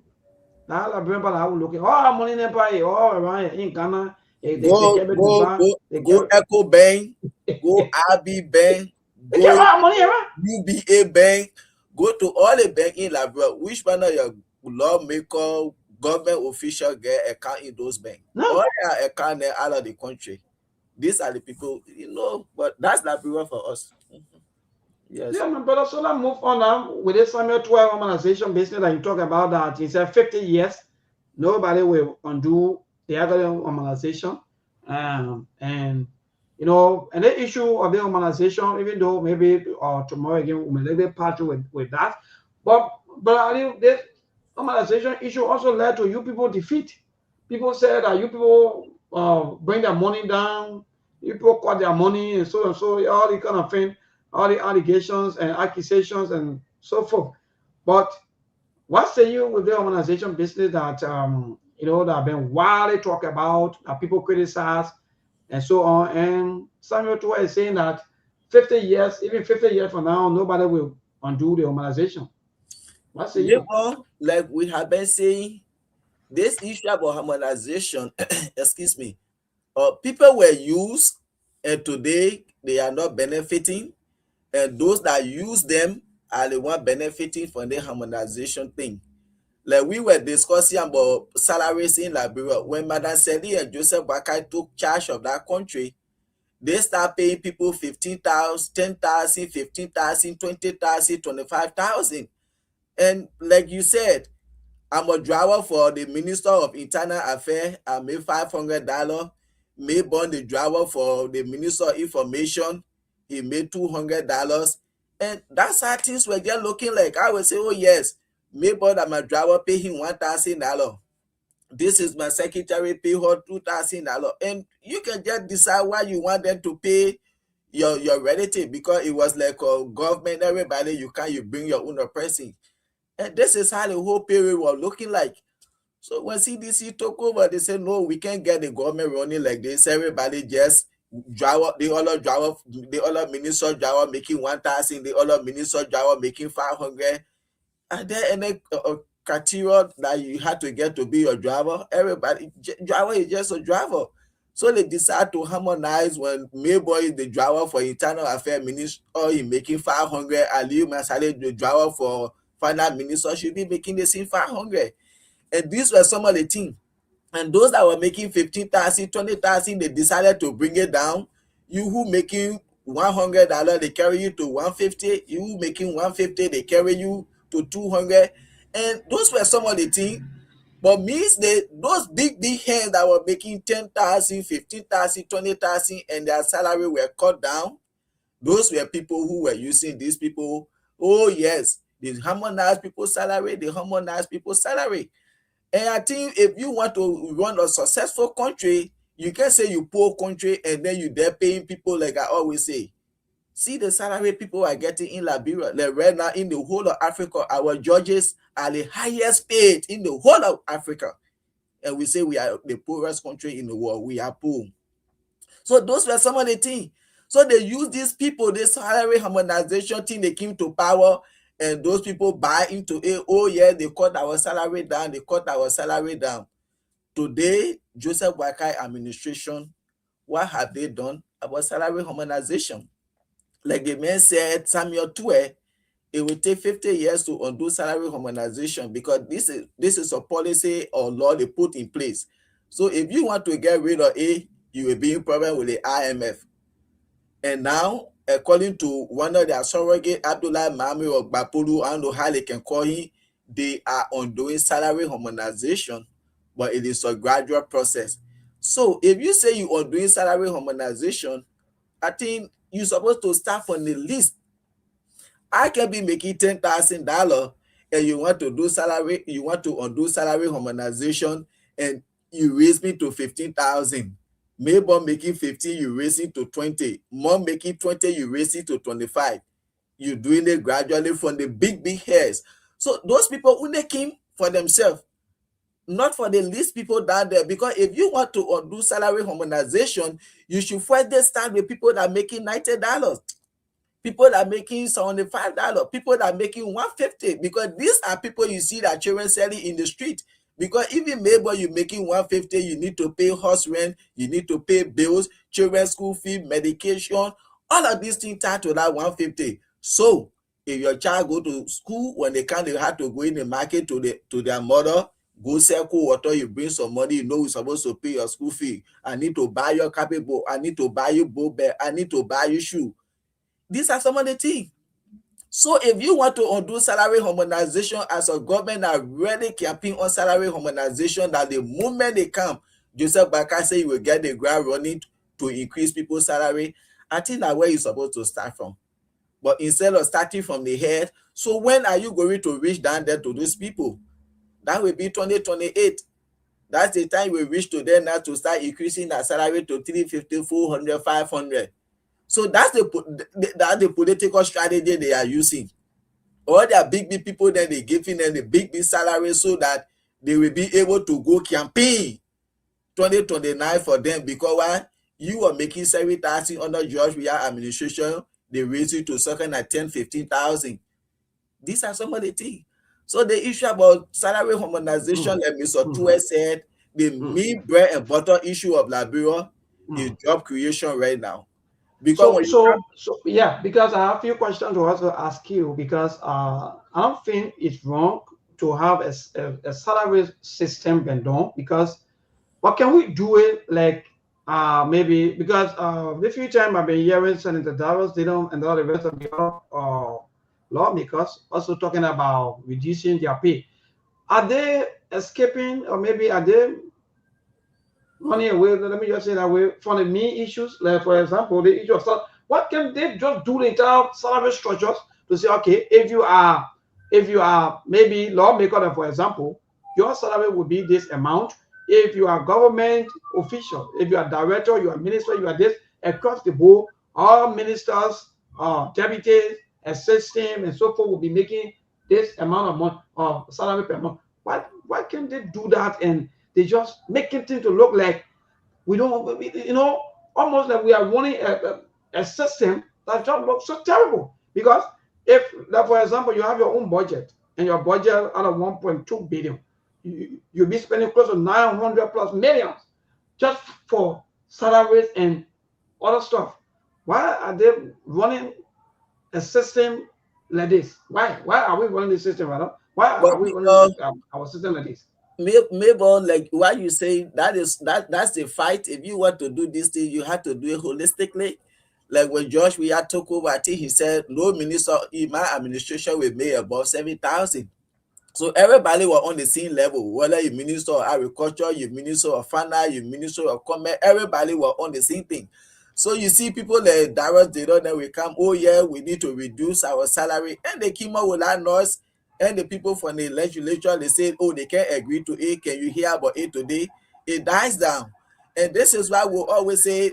Now I remember I will look at all money in Empire, all around in Ghana. Go Echo Bank. go RB Bank, You get a go lot of money, right? UBA Bank, go to all the bank in Liberia. Which one of your lawmaker, government official get account in those banks? No. All their account there out of the country. These are the people, but that's Liberia for us. Yes. Yeah, my brother. So let's move on now with this Samuel 12 organization business that you talk about. That he said 50 years, nobody will undo the other organization. And and the issue of the organization, even though maybe tomorrow again we may let it part with that, but I think this organization issue also led to you people defeat. People said that you people bring their money down, you people cut their money and so, all the kind of thing, all the allegations and accusations and so forth. But what say you with the organization business that that have been widely talked about, that people criticize and so on? And Samuel Tua is saying that 50 years, even 50 years from now, nobody will undo the organization. What say you? Like we have been saying, this issue about harmonization, excuse me, people were used, and today they are not benefiting, and those that use them are the one benefiting from the harmonization thing. Like we were discussing about salaries in Liberia. When Madam Seli and Joseph Bakai took charge of that country, they start paying people 15,000, 10,000, 15,000, 20,000, 25,000. And like you said, I'm a driver for the Minister of Internal Affairs. I made $500. Mayborn, the driver for the Minister of Information, he made $200. And that's how things were just looking like. I would say, oh yes, Mayborn, I'm a driver, pay him $1,000. This is my secretary, pay her $2,000. And you can just decide why you want them to pay your relative, because it was like a government, everybody, you bring your own person. And this is how the whole period was looking like. So when CDC took over, they said, no, we can't get the government running like this. Everybody just driver, the other minister driver making 1,000, the other minister driver making 500. And then any criteria that you had to get to be your driver, everybody, driver is just a driver. So they decide to harmonize. When Mayboy, the driver for Internal Affairs Minister, he making 500, Aliyu Masale, the driver for Finance Minister, should be making the same 500. And these were some of the things. And those that were making 15,000, 20,000, they decided to bring it down. You who making $100, they carry you to 150. You who making 150, they carry you to 200. And those were some of the things. But means those big hands that were making 10,000, 15,000, 20,000, and their salary were cut down, those were people who were using these people. Oh yes, they harmonize people's salary, And I think if you want to run a successful country, you can say you poor country and then you there paying people, like I always say. See the salary people are getting in Liberia. Like right now in the whole of Africa, our judges are the highest paid in the whole of Africa. And we say we are the poorest country in the world. We are poor. So those were some of the things. So they use these people, this salary harmonization thing, they came to power, and those people buy into it. Oh yeah, they cut our salary down. Today, Joseph Boakai administration, what have they done about salary harmonization? Like the man said, Samuel Tue, it will take 50 years to undo salary harmonization, because this is a policy or law they put in place. So if you want to get rid of it, you will be in problem with the IMF. And now, according to one of their surrogate, Abdullah Mahmoud or Bapulu, I don't know how they can call him, they are undoing salary harmonization, but it is a gradual process. So if you say you are doing salary harmonization, I think you're supposed to start from the least. I can be making $10,000 and you want to undo salary harmonization, and you raise me to 15,000. Maybe making 15, you raise it to 20. Mom making 20, you raise it to 25. You're doing it gradually from the big hairs. So those people who they came for themselves, not for the least people down there. Because if you want to undo salary harmonization, you should first start with people that are making $90. People that are making $75, people that are making $150, because these are people you see that children selling in the street. Because even maybe you're making 150, you need to pay house rent, you need to pay bills, children's school fee, medication, all of these things tie to that 150. So if your child go to school, when they come, they have to go in the market to their mother, go sell cool water, you bring some money, you know you're supposed to pay your school fee. I need to buy your copybook, I need to buy you book bag, I need to buy you shoe. These are some of the things. So if you want to undo salary harmonization, as a government are really campaigning on salary harmonization, that the moment they come, Joseph Baka say you will get the ground running to increase people's salary. I think that's where you're supposed to start from. But instead of starting from the head, so when are you going to reach down there to those people? That will be 2028. That's the time we reach to them now to start increasing that salary to 350, 400, 500. So that's the political strategy they are using. All their big people, then they giving them the big salary so that they will be able to go campaign 2029 for them. Because why? You are making 70,000 under George Weah administration, they raise you to something like 10, 15,000. These are some of the things. So the issue about salary harmonization, like Mr. Tue said, the main bread and butter issue of Liberia is job creation right now. Because yeah, because I have a few questions to also ask you, because I don't think it's wrong to have a salary system been done, because what can we do it like maybe because the few time I've been hearing Senator Davos, they don't, and all the rest of the lawmakers also talking about reducing their pay. Are they escaping, or maybe are they running away? Let me just say that way from the main issues, like for example, the issue of salary. What can they just do the entire salary structures to say, okay, if you are maybe lawmaker, for example, your salary will be this amount. If you are government official, if you are director, you are minister, you are this, across the board, all ministers, deputies, assistants, and so forth will be making this amount of money of salary per month. Why can't they do that, and they just making things to look like we don't, almost like we are running a system that just looks so terrible? Because if, like, for example, you have your own budget, and your budget out of 1.2 billion, you'll be spending close to 900 plus millions just for salaries and other stuff. Why are they running a system like this? Why are we running this system, rather? Why are we running our system like this? Maybe like what you say, that's the fight. If you want to do this thing, you have to do it holistically. Like when George Weah took over, I think he said no minister in my administration will make above 7,000. So everybody were on the same level, whether you minister of agriculture, you minister of finance, you minister of commerce, everybody were on the same thing. So you see people like Darius, they don't know, we come, oh yeah, we need to reduce our salary, and they came up with that noise. And the people from the legislature, they said, oh, they can't agree to it. Can you hear about it today? It dies down. And this is why we always say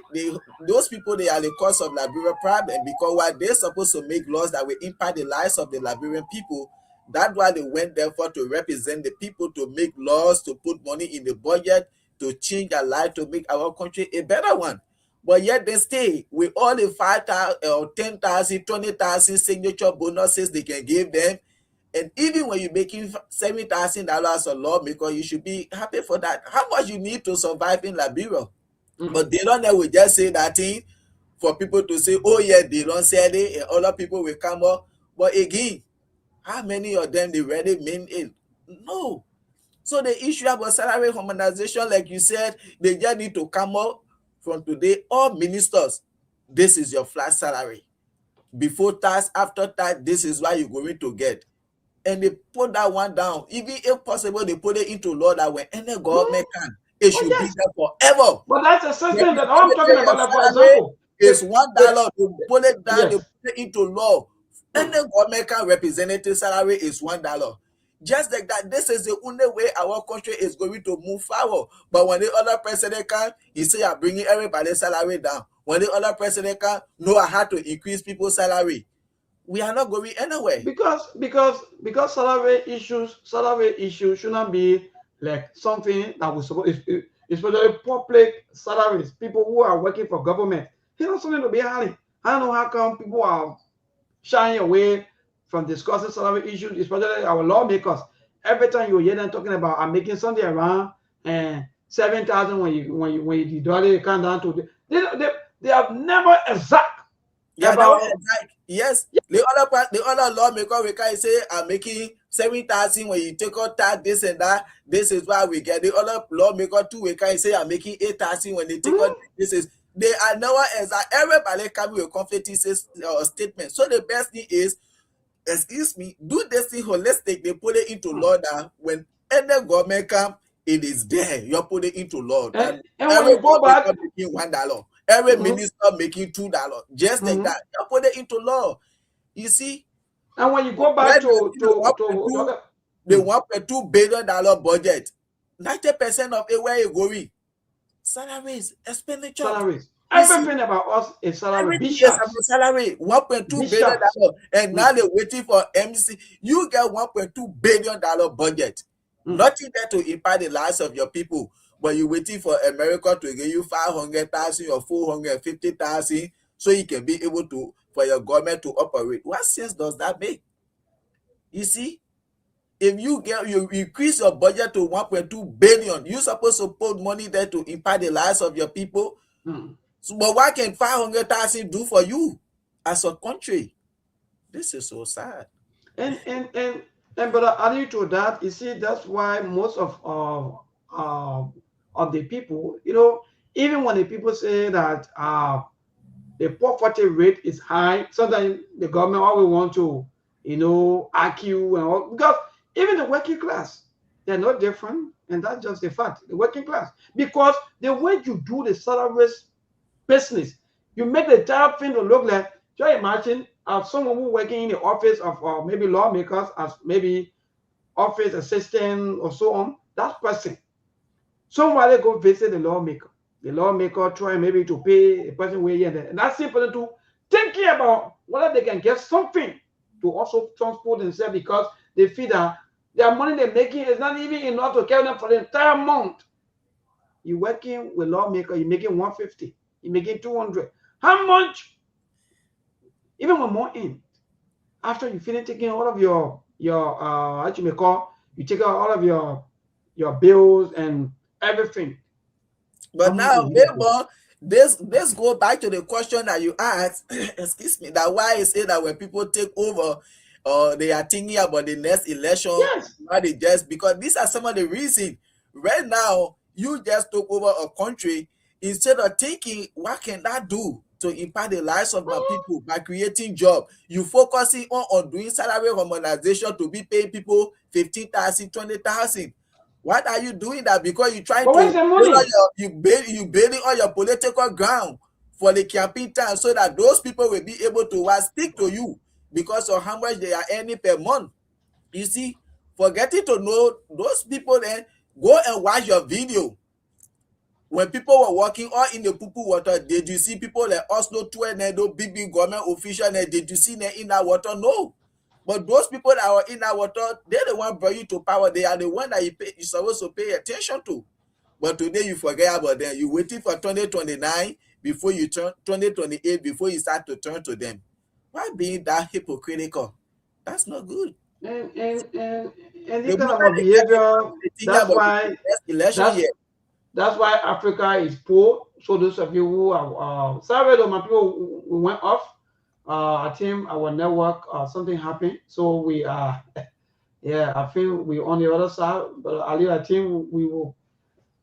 those people, they are the cause of Liberian problem, because while they're supposed to make laws that will impact the lives of the Liberian people, that's why they went there for, to represent the people, to make laws, to put money in the budget, to change their life, to make our country a better one. But yet they stay with all the 5,000 or 10,000, 20,000 signature bonuses they can give them. And even when you're making $70,000 a lawmaker, you should be happy for that. How much you need to survive in Liberia? But they don't know, we just say that thing for people to say, oh yeah, they don't sell it, and other people will come up. But again, how many of them they really mean it? No. So the issue about salary harmonization, like you said, they just need to come up from today. All ministers, this is your flat salary. Before tax, after tax, this is what you're going to get. And they put that one down. Even if possible, they put it into law that when any government can, it should be there forever. But that's a system that I'm talking about. Like, for example, it's $1. They put it down, they put it into law. Any government can representative salary is $1. Just like that, this is the only way our country is going to move forward. But when the other president can, he say, I'm bringing everybody's salary down. When the other president can, no, I had to increase people's salary. We are not going anywhere. Because salary issues should not be like something that was supposed, especially public salaries. People who are working for government, it's not something to be hiding. I don't know how come people are shying away from discussing salary issues, especially our lawmakers. every time you hear them talking about I'm making something around and 7,000 when you deduct it, come down to they have never exact Yeah, that about was exact. Yes, the other lawmaker we can say I'm making 7,000 when you take out tax, this and that. This is why we get the other lawmaker too. We can say I'm making 8,000 when they take out this is they are never exact. Everybody can be a conflicting statement. So the best thing is, excuse me, do this thing holistic. They put it into law that when any government come, it is there. You put it into law. and, That and when every you go back, lawmaker making $1, every minister making $2, just like that. You put it into law. You see, and when you go back when they to see the $1.2 billion budget, 90% of it where you going? Salaries, expenditure. salaries, You see, everything about us is salary. Big everything is about shots, salary. $1.2 big billion, shots. and now they're waiting for MC. You get $1.2 billion budget. Nothing there to impact the lives of your people, but you're waiting for America to give you 500,000 or 450,000 so you can be able to for your government to operate. What sense does that make? You see, if you increase your budget to 1.2 billion, you're supposed to put money there to impact the lives of your people. So, but what can 500,000 do for you as a country? This is so sad. And but adding to that, you see, that's why most of the people, even when the people say that the poverty rate is high, sometimes the government always want to, argue and all, because even the working class, they're not different, and that's just the fact. The working class, because the way you do the salaries business, you make the entire thing to look like. Just imagine someone who working in the office of maybe lawmakers as maybe office assistant or so on. That person, somebody go visit the lawmaker. The lawmaker try maybe to pay a person way here and there. And that's simple to thinking about whether they can get something to also transport themselves, because they feel that their money they're making is not even enough to carry them for the entire month. You're working with lawmaker, you're making 150, you're making 200. How much? Even one more in. After you finish taking all of your what you may call, you take out all of your bills and everything. But now, neighbor, this go back to the question that you asked. Excuse me. That why is it that when people take over, they are thinking about the next election? Yes. Why they just because these are some of the reasons. Right now, you just took over a country instead of thinking what can that do to impact the lives of my people by creating jobs. You focusing on doing salary harmonization to be paying people 15,000, 20,000. What are you doing that? Because you're trying But where's to the money? you building on your political ground for the campaign time so that those people will be able to stick to you because of how much they are earning per month. You see, forgetting to know those people, then go and watch your video. When people were walking all in the poo-poo water, did you see people like Oslo 12 and those big government officials? Did you see them in that water? No. But those people that were in that water, they're the one brought you to power. They are the one that you're supposed to pay attention to. But today you forget about them. You're waiting for 2029 before you turn 2028 before you start to turn to them. Why being that hypocritical? That's not good. And this kind of behavior, that's why Africa is poor. So those of you who are sorry though, my people, we went off. I think our network, something happened. So we are yeah, I think we're on the other side. But Ali, I think we will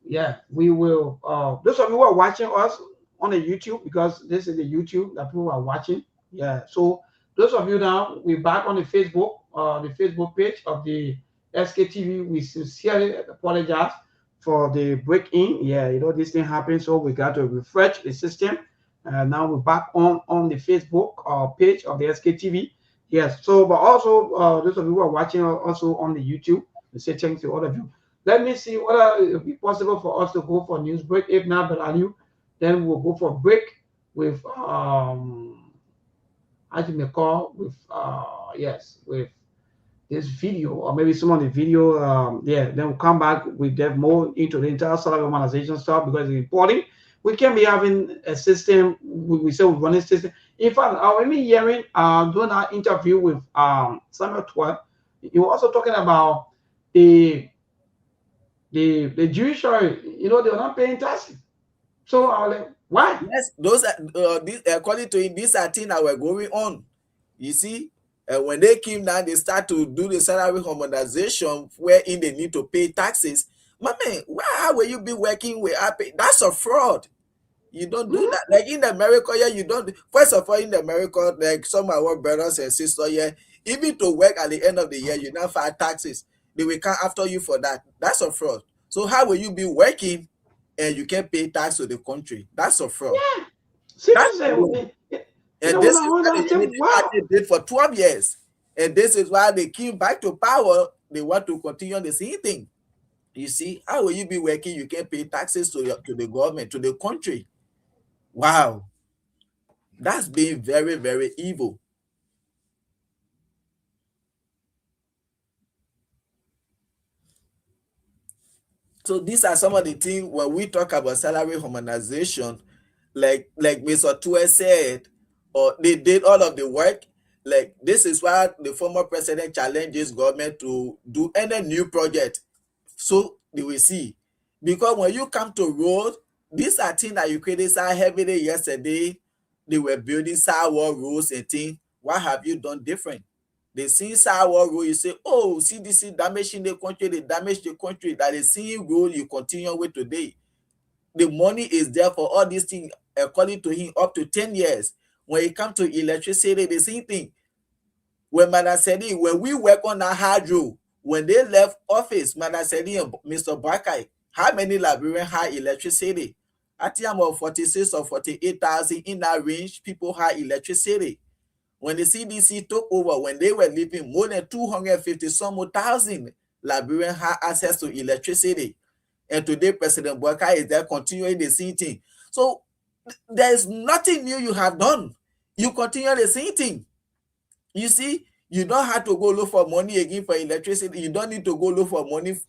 those of you who are watching us on the YouTube, because this is the YouTube that people are watching. Yeah. So those of you now, we're back on the Facebook page of the Sktv. We sincerely apologize for the break-in. Yeah, this thing happened, so we got to refresh the system. Now we're back on the Facebook page of the Sktv. Yes. So, but also those of you who are watching also on the YouTube, we say thanks to all of you. Let me see whether it will be possible for us to go for news break. If not, but then we'll go for a break with as you may call with with this video, or maybe some of the video. Then we'll come back. We get more into the entire salary organization stuff because it's important. We can be having a system. We say we run a system. In fact, I remember hearing doing our interview with Samuel Twa. You were also talking about the Jewish, they were not paying taxes. So I was like, why? Yes, those are this, according to him, these are things that were going on. You see, when they came down, they start to do the salary harmonization wherein they need to pay taxes. My man, how will you be working without pay? That's a fraud. You don't do that. Like in America, yeah, you don't. First of all, in America, like some of our brothers and sisters, yeah, even to work at the end of the year, you now file taxes. They will come after you for that. That's a fraud. So how will you be working and you can't pay tax to the country? That's a fraud. Yeah. That's the rule. Seriously. And When this I is wonder, what I the said, unity wow. party did for 12 years. And this is why they came back to power. They want to continue the same thing. You see, how will you be working? You can't pay taxes to the government, to the country. Wow. That's being very, very evil. So these are some of the things when we talk about salary harmonization, like Mr. Tue said, or they did all of the work. Like this is why the former president challenges government to do any new project. So they will see. Because when you come to road, these are things that you criticize heavily yesterday. They were building sidewalk roads and things. What have you done different? They see sidewalk road, you say, oh, CDC damaging the country, they damage the country. That is same road you continue with today. The money is there for all these things, according to him, up to 10 years. When it comes to electricity, the same thing. When Manasedi, when we work on that hydro, when they left office, Manasedi and Mr. Bakai, how many Liberians had electricity? At the time of 46 or 48,000 in that range, people had electricity. When the CDC took over, when they were living, more than 250 some thousand Liberians had access to electricity. And today, President Bakai is there continuing the same thing. So there's nothing new you have done. You continue the same thing. You see, you don't have to go look for money again for electricity. You don't need to go look for money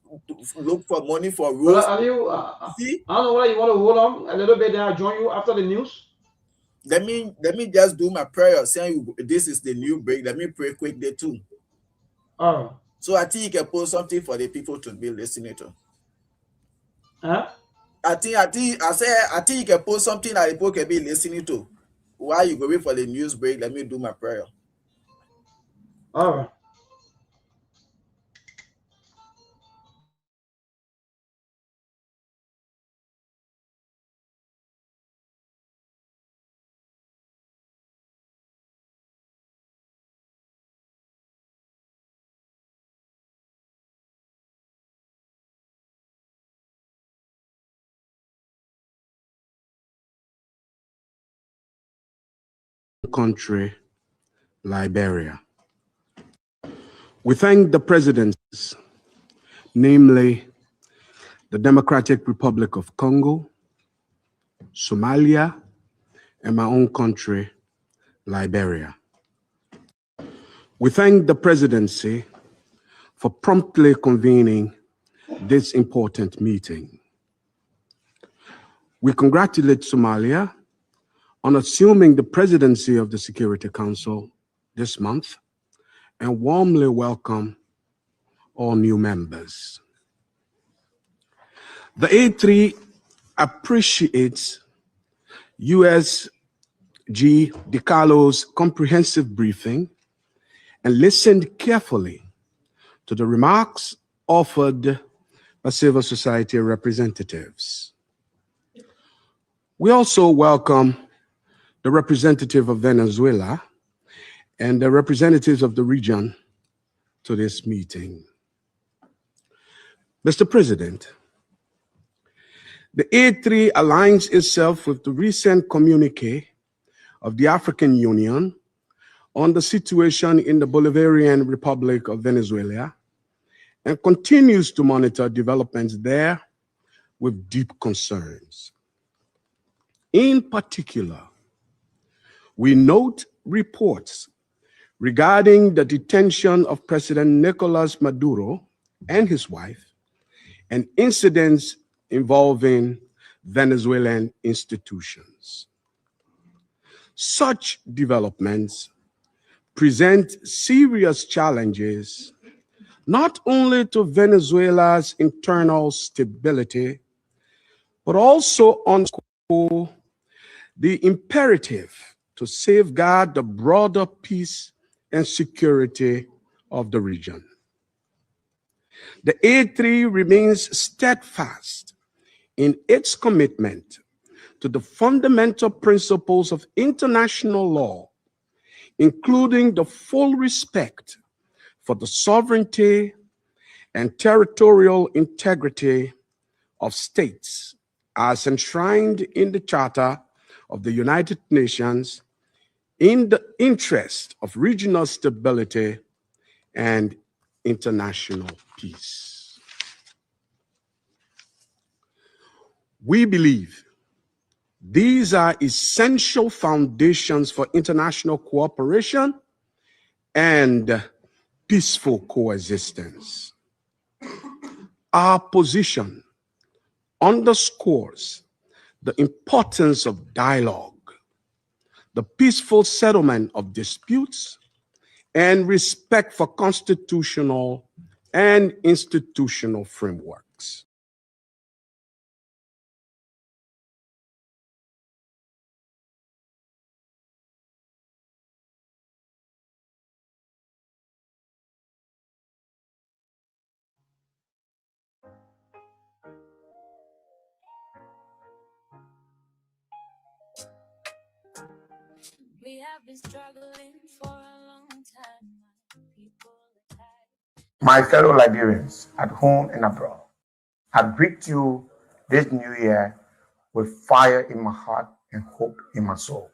for roads. Are you, See, I don't know whether you want to hold on a little bit, then I'll join you after the news. let me just do my prayer saying this is the new break. Let me pray quickly too. All right. So I think you can post something for the people to be listening to. Huh? I think you can post something that the people can be listening to. While you go wait for the news break, let me do my prayer. All right. Country, Liberia. We thank the presidents, namely the Democratic Republic of Congo, Somalia, and my own country, Liberia. We thank the presidency for promptly convening this important meeting. We congratulate Somalia on assuming the presidency of the Security Council this month and warmly welcome all new members. The A3 appreciates USG DiCarlo's comprehensive briefing and listened carefully to the remarks offered by civil society representatives. We also welcome the representative of Venezuela and the representatives of the region to this meeting. Mr. President, the A3 aligns itself with the recent communique of the African Union on the situation in the Bolivarian Republic of Venezuela and continues to monitor developments there with deep concerns. In particular, we note reports regarding the detention of President Nicolas Maduro and his wife and incidents involving Venezuelan institutions. Such developments present serious challenges not only to Venezuela's internal stability, but also underscore the imperative to safeguard the broader peace and security of the region. The A3 remains steadfast in its commitment to the fundamental principles of international law, including the full respect for the sovereignty and territorial integrity of states as enshrined in the Charter of the United Nations, in the interest of regional stability and international peace. We believe these are essential foundations for international cooperation and peaceful coexistence. Our position underscores the importance of dialogue, the peaceful settlement of disputes, and respect for constitutional and institutional frameworks. We have been struggling for a long time. People My fellow Liberians at home and abroad, I greet you this new year with fire in my heart and hope in my soul.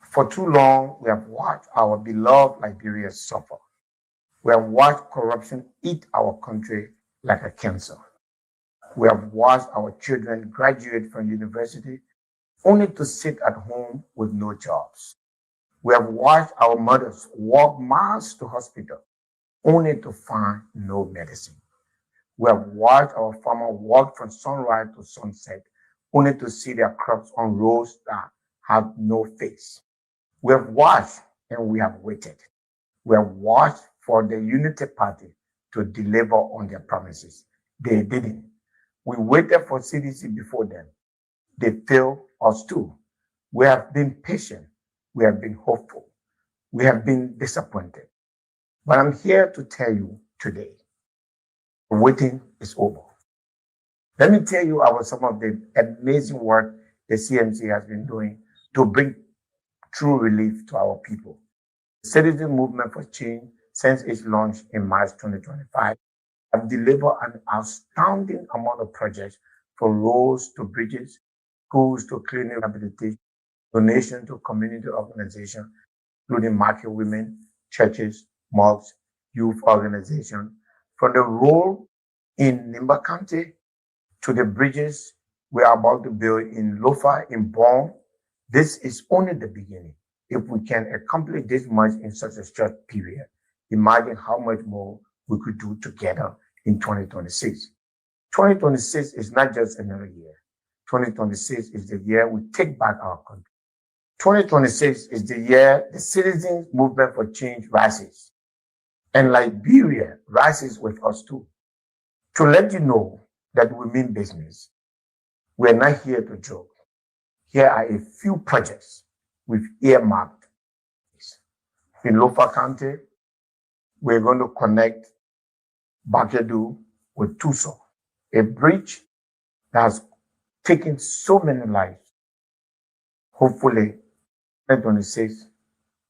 For too long, we have watched our beloved Liberia suffer. We have watched corruption eat our country like a cancer. We have watched our children graduate from university only to sit at home with no jobs. We have watched our mothers walk miles to hospital only to find no medicine. We have watched our farmers walk from sunrise to sunset only to see their crops on roads that have no face. We have watched and we have waited. We have watched for the Unity Party to deliver on their promises. They didn't. We waited for CDC before them. They failed us too. We have been patient. We have been hopeful. We have been disappointed. But I'm here to tell you today, the waiting is over. Let me tell you about some of the amazing work the CMC has been doing to bring true relief to our people. The Citizen Movement for Change, since its launch in March 2025, have delivered an astounding amount of projects from roads to bridges, schools to clinic rehabilitation, donation to community organizations, including market women, churches, mosques, youth organizations, from the road in Nimba County to the bridges we are about to build in Lofa, in Bon. This is only the beginning. If we can accomplish this much in such a short period, imagine how much more we could do together in 2026. 2026 is not just another year. 2026 is the year we take back our country. 2026 is the year the Citizens Movement for Change rises. And Liberia rises with us too. To let you know that we mean business, we're not here to joke. Here are a few projects we've earmarked. In Lofa County, we're going to connect Bakedu with Tuso, a bridge that has taken so many lives. Hopefully, 2026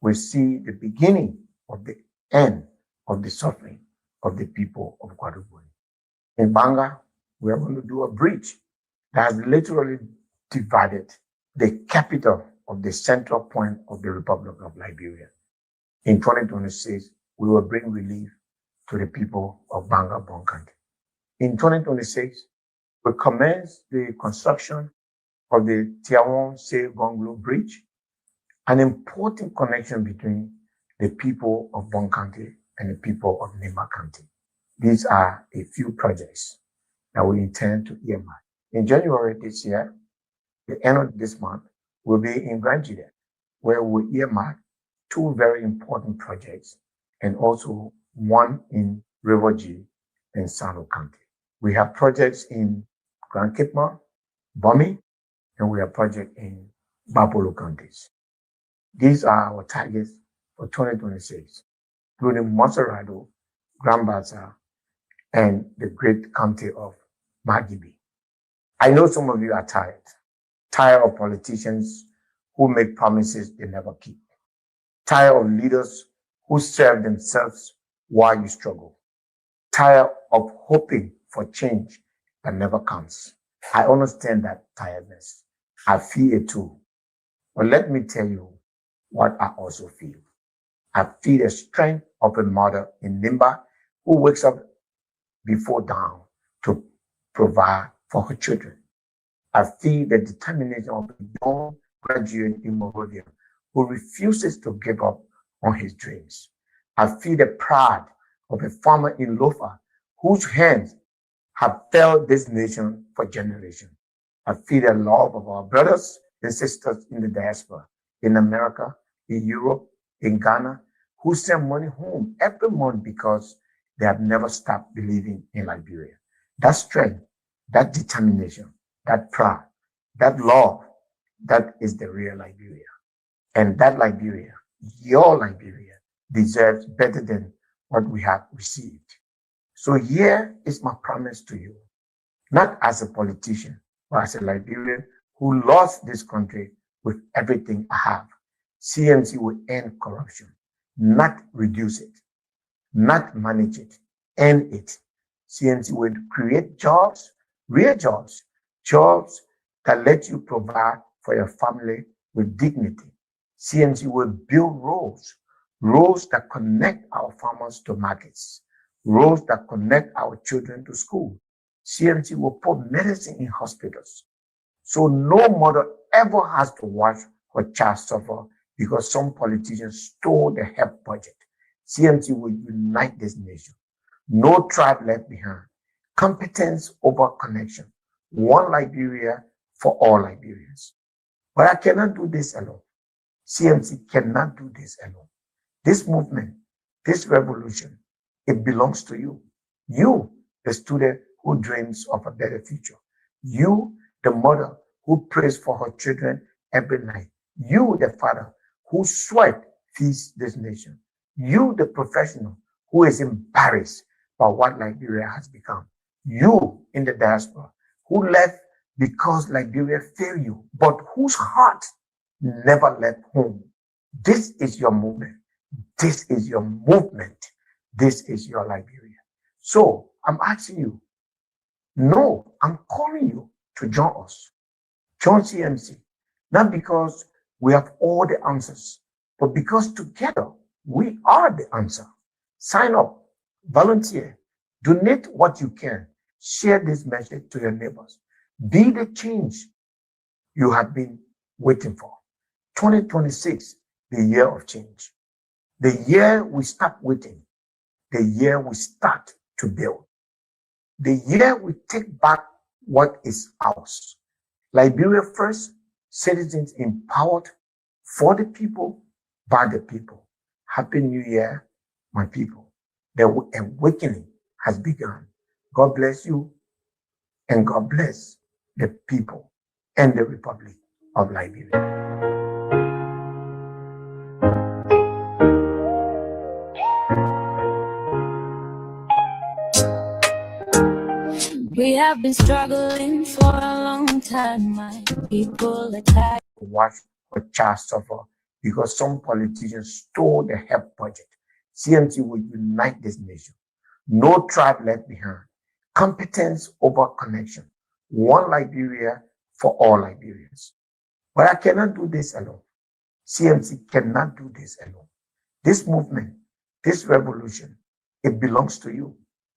will see the beginning of the end of the suffering of the people of Guadeloupe. In Banga, we are going to do a bridge that has literally divided the capital of the central point of the Republic of Liberia. In 2026, we will bring relief to the people of Banga Bon Country. In 2026, we commence the construction of the Tiawon-Se-Gonglo Bridge, an important connection between the people of Bon County and the people of Nimba County. These are a few projects that we intend to earmark. In January this year, the end of this month, we'll be in Grand Juliet, where we earmark two very important projects and also one in River G, and Sano County. We have projects in Grand Cape Mount, Bomi, and we have projects in Bapolo counties. These are our targets for 2026, including Monserrado, Grand Bassa, and the great county of Magibi. I know some of you are tired of politicians who make promises they never keep, tired of leaders who serve themselves while you struggle, tired of hoping for change that never comes. I understand that tiredness. I feel it too. But let me tell you what I also feel. I feel the strength of a mother in Nimba who wakes up before dawn to provide for her children. I feel the determination of a young graduate in Monrovia who refuses to give up on his dreams. I feel the pride of a farmer in Lofa whose hands have fed this nation for generations. I feel the love of our brothers and sisters in the diaspora, in America, in Europe, in Ghana, who send money home every month because they have never stopped believing in Liberia. That strength, that determination, that pride, that love, that is the real Liberia. And that Liberia, your Liberia, deserves better than what we have received. So here is my promise to you, not as a politician, but as a Liberian who lost this country with everything I have. CMC will end corruption, not reduce it, not manage it, end it. CMC will create jobs, real jobs, jobs that let you provide for your family with dignity. CMC will build roads that connect our farmers to markets, roads that connect our children to school. CMC will put medicine in hospitals. So no mother ever has to watch her child suffer because some politicians stole the health budget. CMC will unite this nation. No tribe left behind. Competence over connection. One Liberia for all Liberians. But I cannot do this alone. CMC cannot do this alone. This movement, this revolution, it belongs to you. You, the student who dreams of a better future. You, the mother who prays for her children every night. You, the father whose sweat feeds this nation. You, the professional who is embarrassed by what Liberia has become. You in the diaspora who left because Liberia failed you, but whose heart never left home. This is your movement. This is your movement. This is your Liberia. So I'm asking you, no, I'm calling you to join us. Join CMC, not because we have all the answers, but because together we are the answer. Sign up, volunteer, donate what you can, share this message to your neighbors. Be the change you have been waiting for. 2026, the year of change. The year we stop waiting. The year we start to build. The year we take back what is ours. Liberia first, citizens empowered for the people, by the people. Happy New Year, my people. The awakening has begun. God bless you, and God bless the people and the Republic of Liberia. We have been struggling for a long time, my people are tired. Watch her child suffer because some politicians stole the health budget. CMC will unite this nation. No tribe left behind. Competence over connection. One Liberia for all Liberians. But I cannot do this alone. CMC cannot do this alone. This movement, this revolution, it belongs to you.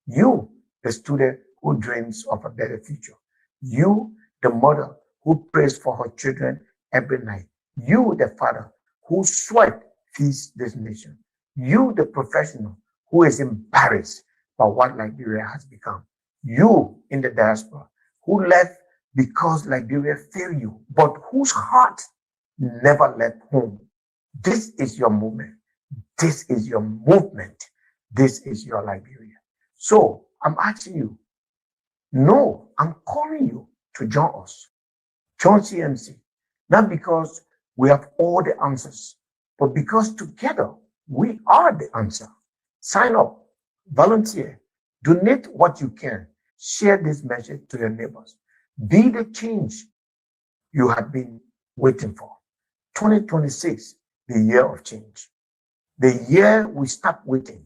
You, the student who dreams of a better future. You, the mother who prays for her children every night. You, the father whose sweat feeds this nation. You, the professional who is embarrassed by what Liberia has become. You in the diaspora who left because Liberia failed you, but whose heart never left home. This is your movement. This is your movement. This is your Liberia. So I'm asking you, no, I'm calling you to join us. Join CMC, not because we have all the answers, but because together we are the answer. Sign up, volunteer, donate what you can, share this message to your neighbors. Be the change you have been waiting for. 2026, the year of change. The year we stop waiting.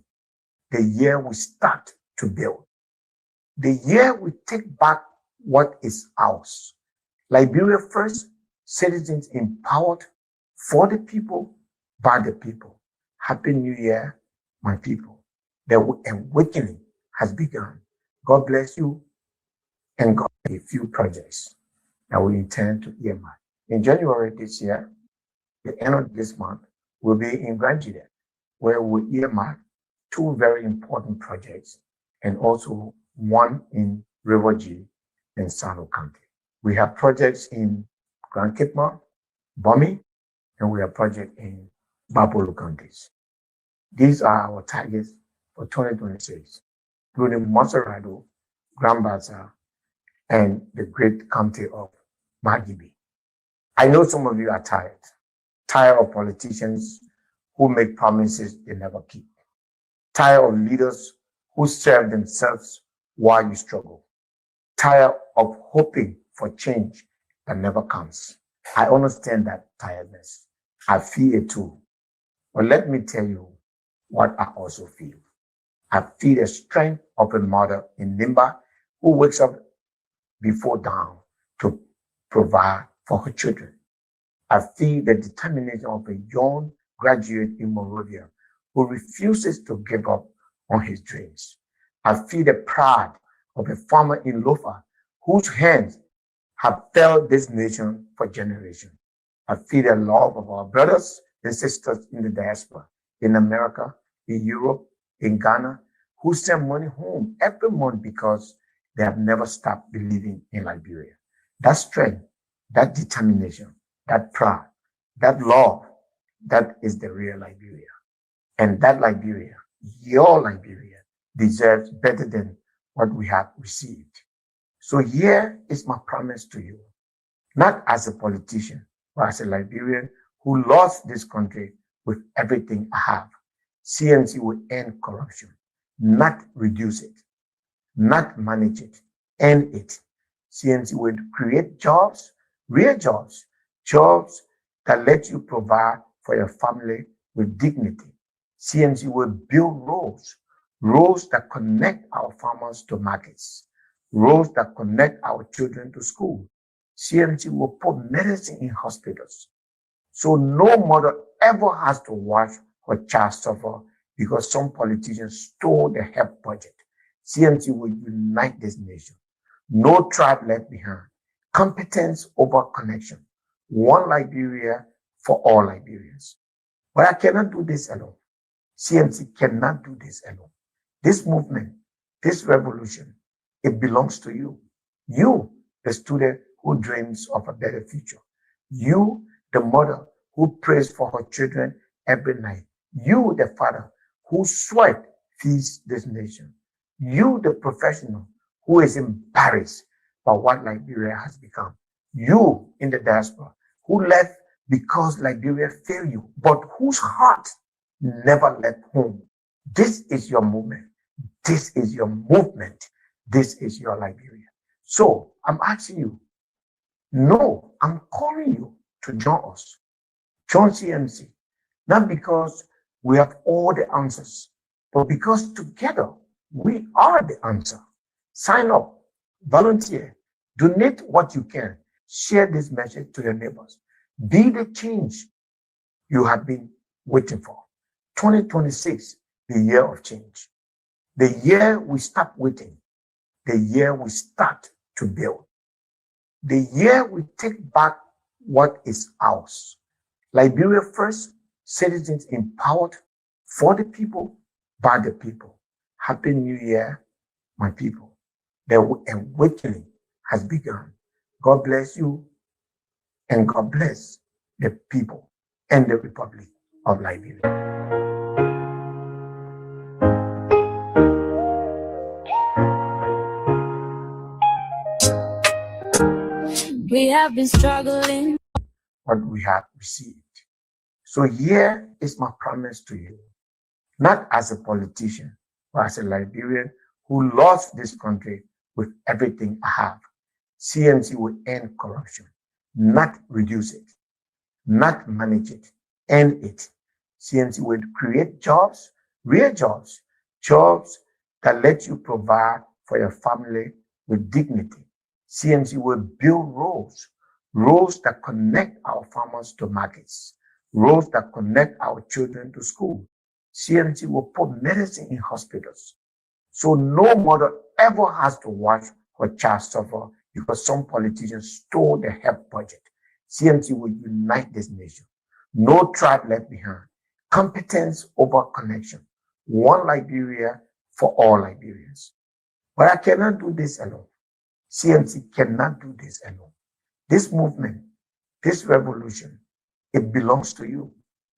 The year we start to build. The year we take back what is ours. Liberia first, citizens empowered, for the people, by the people. Happy New Year, my people. The awakening has begun. God bless you, and God a few projects that we intend to earmark. In January this year, the end of this month, we'll be in Grand Juliet, where we earmark 2 very important projects and also one in River G in Sano County. We have projects in Grand Kitma, Bomi, and we have projects in Bapolo counties. These are our targets for 2026, including Monserrado, Grand Baza, and the great county of Magibi. I know some of you are tired of politicians who make promises they never keep, tired of leaders who serve themselves while you struggle, tired of hoping for change that never comes. I understand that tiredness. I feel it too. But let me tell you what I also feel. I feel the strength of a mother in Nimba who wakes up before dawn to provide for her children. I feel the determination of a young graduate in Monrovia who refuses to give up on his dreams. I feel the pride of a farmer in Lofa whose hands have fed this nation for generations. I feel the love of our brothers and sisters in the diaspora, in America, in Europe, in Ghana, who send money home every month because they have never stopped believing in Liberia. That strength, that determination, that pride, that love, that is the real Liberia. And that Liberia, your Liberia, deserves better than what we have received. So here is my promise to you, not as a politician, but as a Liberian who lost this country with everything I have. CNC will end corruption, not reduce it, not manage it, end it. CNC will create jobs, real jobs, jobs that let you provide for your family with dignity. CNC will build roads that connect our farmers to markets, roads that connect our children to school. CNC will put medicine in hospitals, so no mother ever has to watch her child suffer because some politicians stole the health budget. CNC will unite this nation. No tribe left behind. Competence over connection. One Liberia for all Liberians. But I cannot do this alone. CNC cannot do this alone. This movement, this revolution, it belongs to you. You, the student who dreams of a better future. You, the mother who prays for her children every night. You, the father whose sweat feeds this nation. You, the professional who is embarrassed by what Liberia has become. You in the diaspora who left because Liberia failed you, but whose heart never left home. This is your movement. This is your movement. This is your Liberia. So I'm asking you, no, I'm calling you to join us. Join CMC, not because we have all the answers, but because together we are the answer. Sign up, volunteer, donate what you can, share this message to your neighbors. Be the change you have been waiting for. 2026, the year of change. The year we stop waiting. The year we start to build. The year we take back what is ours. Liberia first, citizens empowered, for the people, by the people. Happy New Year, my people. The awakening has begun. God bless you, and God bless the people and the Republic of Liberia. have been struggling. what we have received. So here is my promise to you, not as a politician, but as a Liberian who loves this country with everything I have. CNC will end corruption, not reduce it, not manage it, end it. CNC will create jobs, real jobs, jobs that let you provide for your family with dignity. CNC will build roads, roads that connect our farmers to markets, roads that connect our children to school. CNC will put medicine in hospitals. So no mother ever has to watch her child suffer because some politicians stole the health budget. CNC will unite this nation. No tribe left behind. Competence over connection. One Liberia for all Liberians. But I cannot do this alone. CNC cannot do this alone. This movement, this revolution, it belongs to you.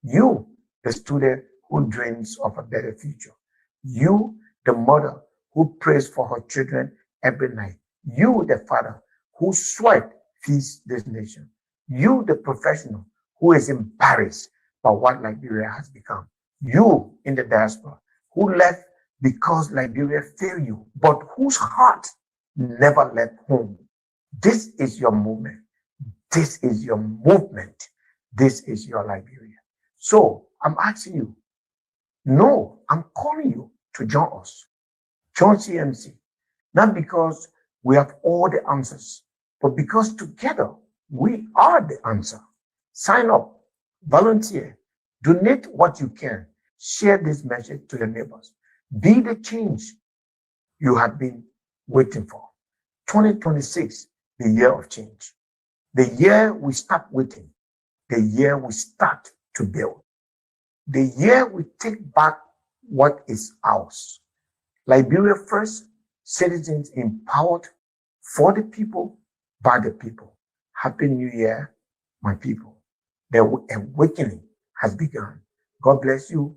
You, the student who dreams of a better future. You, the mother who prays for her children every night. You, the father whose sweat feeds this nation. You, the professional who is embarrassed by what Liberia has become. You, in the diaspora, who left because Liberia failed you, but whose heart never left home. This is your movement. This is your movement. This is your Liberia. So I'm asking you, no, I'm calling you to join us. Join CMC, not because we have all the answers, but because together we are the answer. Sign up, volunteer, donate what you can, share this message to your neighbors. Be the change you have been waiting for. 2026, the year of change. The year we stop waiting. The year we start to build. The year we take back what is ours. Liberia first, citizens empowered for the people, by the people. Happy New Year, my people. The awakening has begun. God bless you,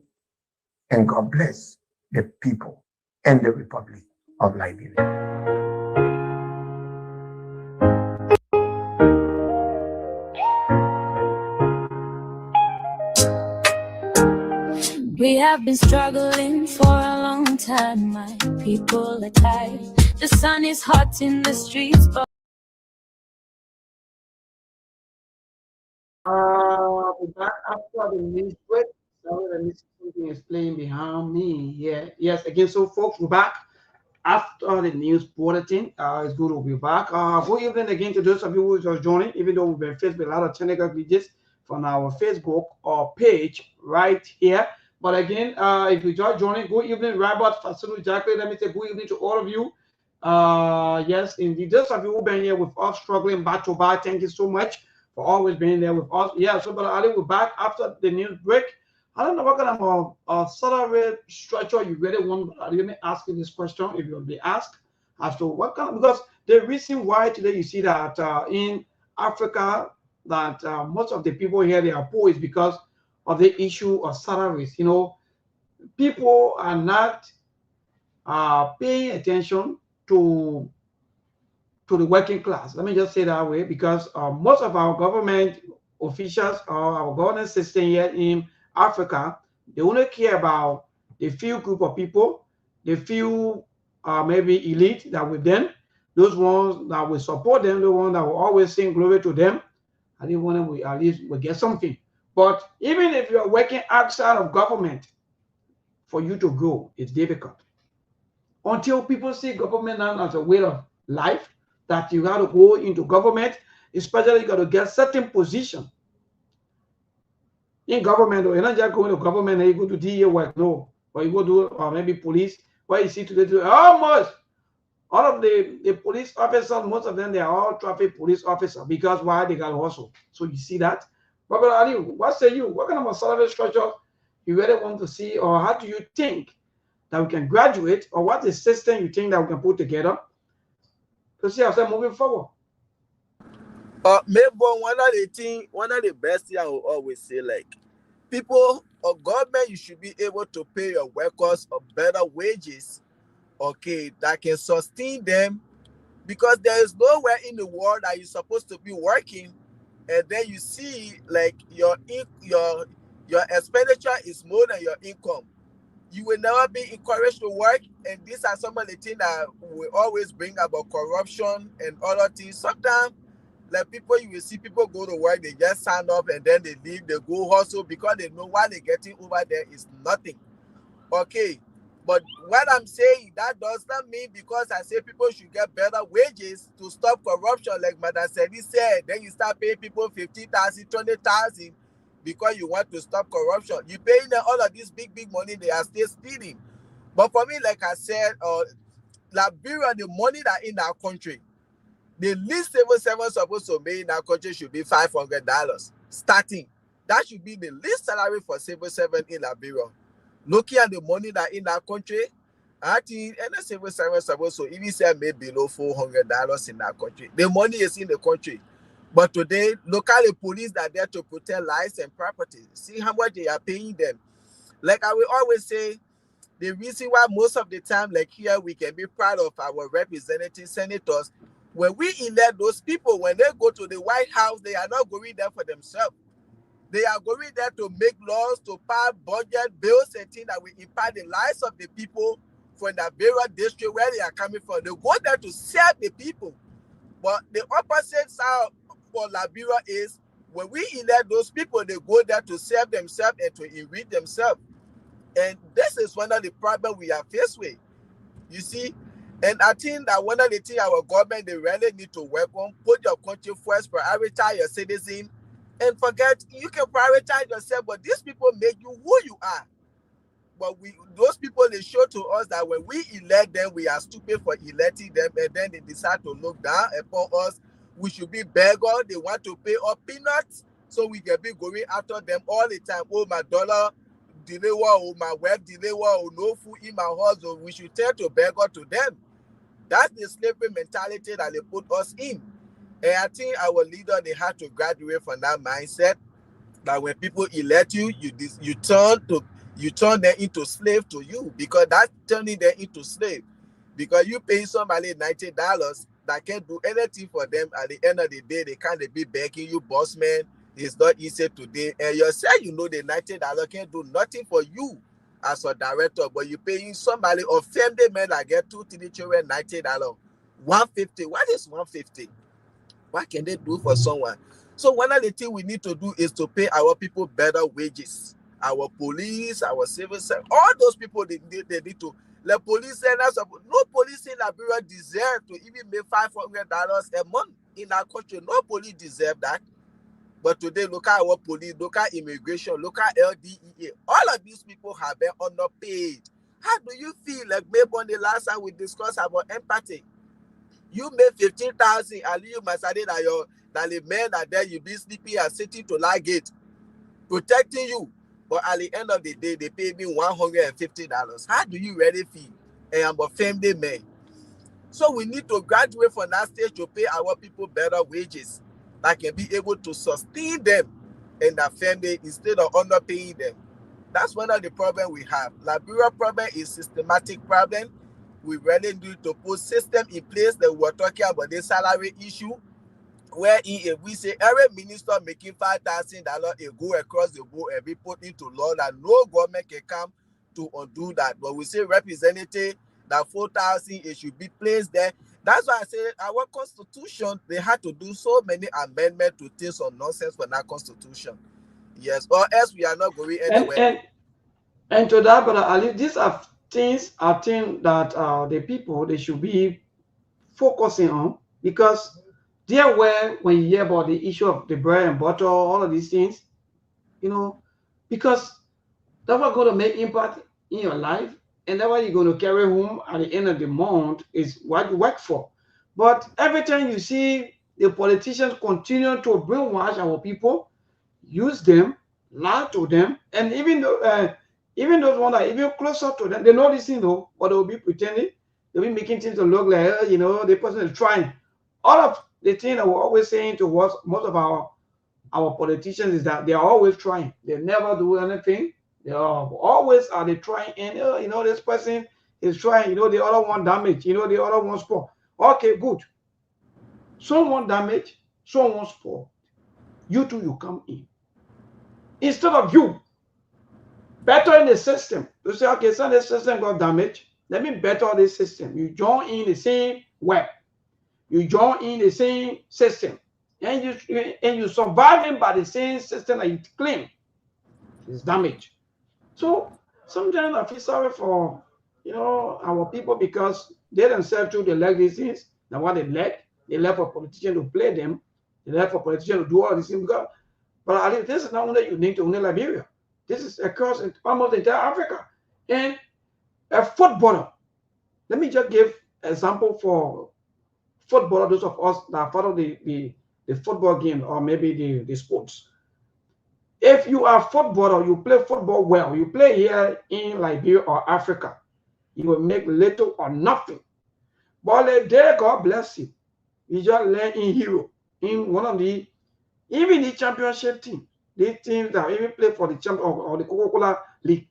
and God bless the people and the Republic of Liberia. We have been struggling for a long time, my people are tired. The sun is hot in the streets, but Back after the news break. Sorry, let me see something is playing behind me. Yeah, yes, again, so folks, we're back after the news bulletin. It's good to be back. Good evening again to those of you who are just joining, even though we've been faced with a lot of technical glitches from our Facebook page right here. But again, if you just joining, good evening, Robert Fasilu Jackley. Let me say good evening to all of you. Yes, indeed, those of you who've been here with us struggling back to back, thank you so much for always being there with us. Yeah, so Brother Ali, we're back after the news break. I don't know what kind of salary structure you really want. Let me ask you this question if you'll be asked as to what kind of, because the reason why today you see that in Africa that most of the people here they are poor is because of the issue of salaries. You know, people are not paying attention to the working class. Let me just say that way, because most of our government officials or our governance system here in Africa, they only care about the few group of people, the few maybe elite that with them, those ones that will support them, the ones that will always sing glory to them. I didn't want them, at least we get something. But even if you're working outside of government, for you to grow, it's difficult. Until people see government now as a way of life, that you got to go into government, especially you got to get certain position in government. Or you're not just going to government and you go to DA work, no. Or you go to maybe police, where you see today, almost all of the police officers, most of them, they are all traffic police officers, because why? They got hustle. So you see that. But Ali, what say you? What kind of a salary structure you really want to see, or how do you think that we can graduate, or what is system you think that we can put together to see ourselves moving forward? Maybe one of the best things I will always say, like, people or government, you should be able to pay your workers a better wages, okay, that can sustain them because there is nowhere in the world that you're supposed to be working, and then you see like your expenditure is more than your income. You will never be encouraged to work, and these are some of the things that we always bring about corruption and other things. Sometimes, like people, you will see people go to work, they just sign up and then they leave, they go hustle because they know what they're getting over there is nothing. Okay, but what I'm saying, that does not mean because I say people should get better wages to stop corruption, like Madam Sedi said, then you start paying people 50,000, 20,000 because you want to stop corruption. You paying them all of this big money, they are still stealing. But for me, like I said, Liberia, the money that in our country, the least civil servant supposed to make in our country should be $500 starting. That should be the least salary for civil servant in Liberia. Looking at the money that in our country, I think any civil servant supposed to even say maybe below $400 in our country. The money is in the country. But today, local police that are there to protect lives and property. See how much they are paying them. Like I will always say, the reason why most of the time, like here, we can be proud of our representative senators. When we elect those people, when they go to the White House, they are not going there for themselves. They are going there to make laws, to pass budget bills and things that will impact the lives of the people from the various district where they are coming from. They go there to serve the people. But the opposite side for Liberia is when we elect those people, they go there to serve themselves and to enrich themselves. And this is one of the problems we are faced with. You see? And I think that one of the things our government, they really need to work on, put your country first, prioritize your citizens, and forget, you can prioritize yourself, but these people make you who you are. But those people, they show to us that when we elect them, we are stupid for electing them, and then they decide to look down upon us. We should be beggars. They want to pay us peanuts, so we can be going after them all the time. Oh, my dollar delay, oh, my wife delay, oh, no food in my house. So we should turn to beggar to them. That's the slavery mentality that they put us in. And I think our leader, they have to graduate from that mindset that when people elect you, you turn them into slave to you, because that's turning them into slave. Because you pay somebody $90 that can't do anything for them. At the end of the day, they can't be begging you, boss man. It's not easy today. And yourself, you know the $90 can't do nothing for you as a director, but you paying somebody or family man that get 2-3 children $90. $150. What is $150? What can they do for someone? So one of the things we need to do is to pay our people better wages. Our police, our civil service, all those people, they need to. The police centers, no police in Liberia deserve to even make $500 a month in our country. No police deserve that. But today, look at our police, look at immigration, look at LDEA. All of these people have been underpaid. How do you feel? Like maybe on the last time we discussed about empathy. You made 15,000, and you must say that the men are there, you be sleeping and sitting to lie gate, protecting you. But at the end of the day, they pay me $150. How do you really feel? And I'm a family man. So we need to graduate from that stage to pay our people better wages that can be able to sustain them and their family instead of underpaying them. That's one of the problems we have. Liberia problem is systematic problem. We really need to put system in place that we're talking about the salary issue, where if we say every minister making $5,000 a go across the board and be put into law that no government can come to undo that. But we say representative that 4,000 it should be placed there. That's why I say our constitution, they had to do so many amendments to things on nonsense for that constitution. Yes, or else we are not going anywhere. And to that, but at least these are things that the people, they should be focusing on, because they're where when you hear about the issue of the bread and butter, all of these things, because that's what's going to make impact in your life, and that's what you're going to carry home at the end of the month is what you work for. But every time you see the politicians continue to brainwash our people, use them, lie to them, and even those ones that are even closer to them, they know this thing though, but they'll be pretending, they'll be making things to look like, the person is trying. All of the thing that we're always saying to most of our politicians is that they are always trying. They never do anything. They are always they trying, and this person is trying, the other one damage, the other one spoil. Okay, good. Someone damaged, someone spoiled. You two, you come in. Instead of you bettering the system, you say, okay, so the system got damaged. Let me better this system. You join in the same web. You join in the same system. And you surviving by the same system that you claim is damaged. So sometimes I feel sorry for our people because they themselves too they like these things. Now what they like for politicians to play them, they like for politicians to do all these things because but I think this is not only unique to only Liberia. This is across almost the entire Africa. And a footballer, let me just give example for footballer, those of us that follow the football game or maybe the sports. If you are a footballer, you play football well, you play here in Liberia or Africa, you will make little or nothing. But the day God bless you, you just learn in hero, in one of the, even the championship team, the teams that even play for the champion or the Coca-Cola League,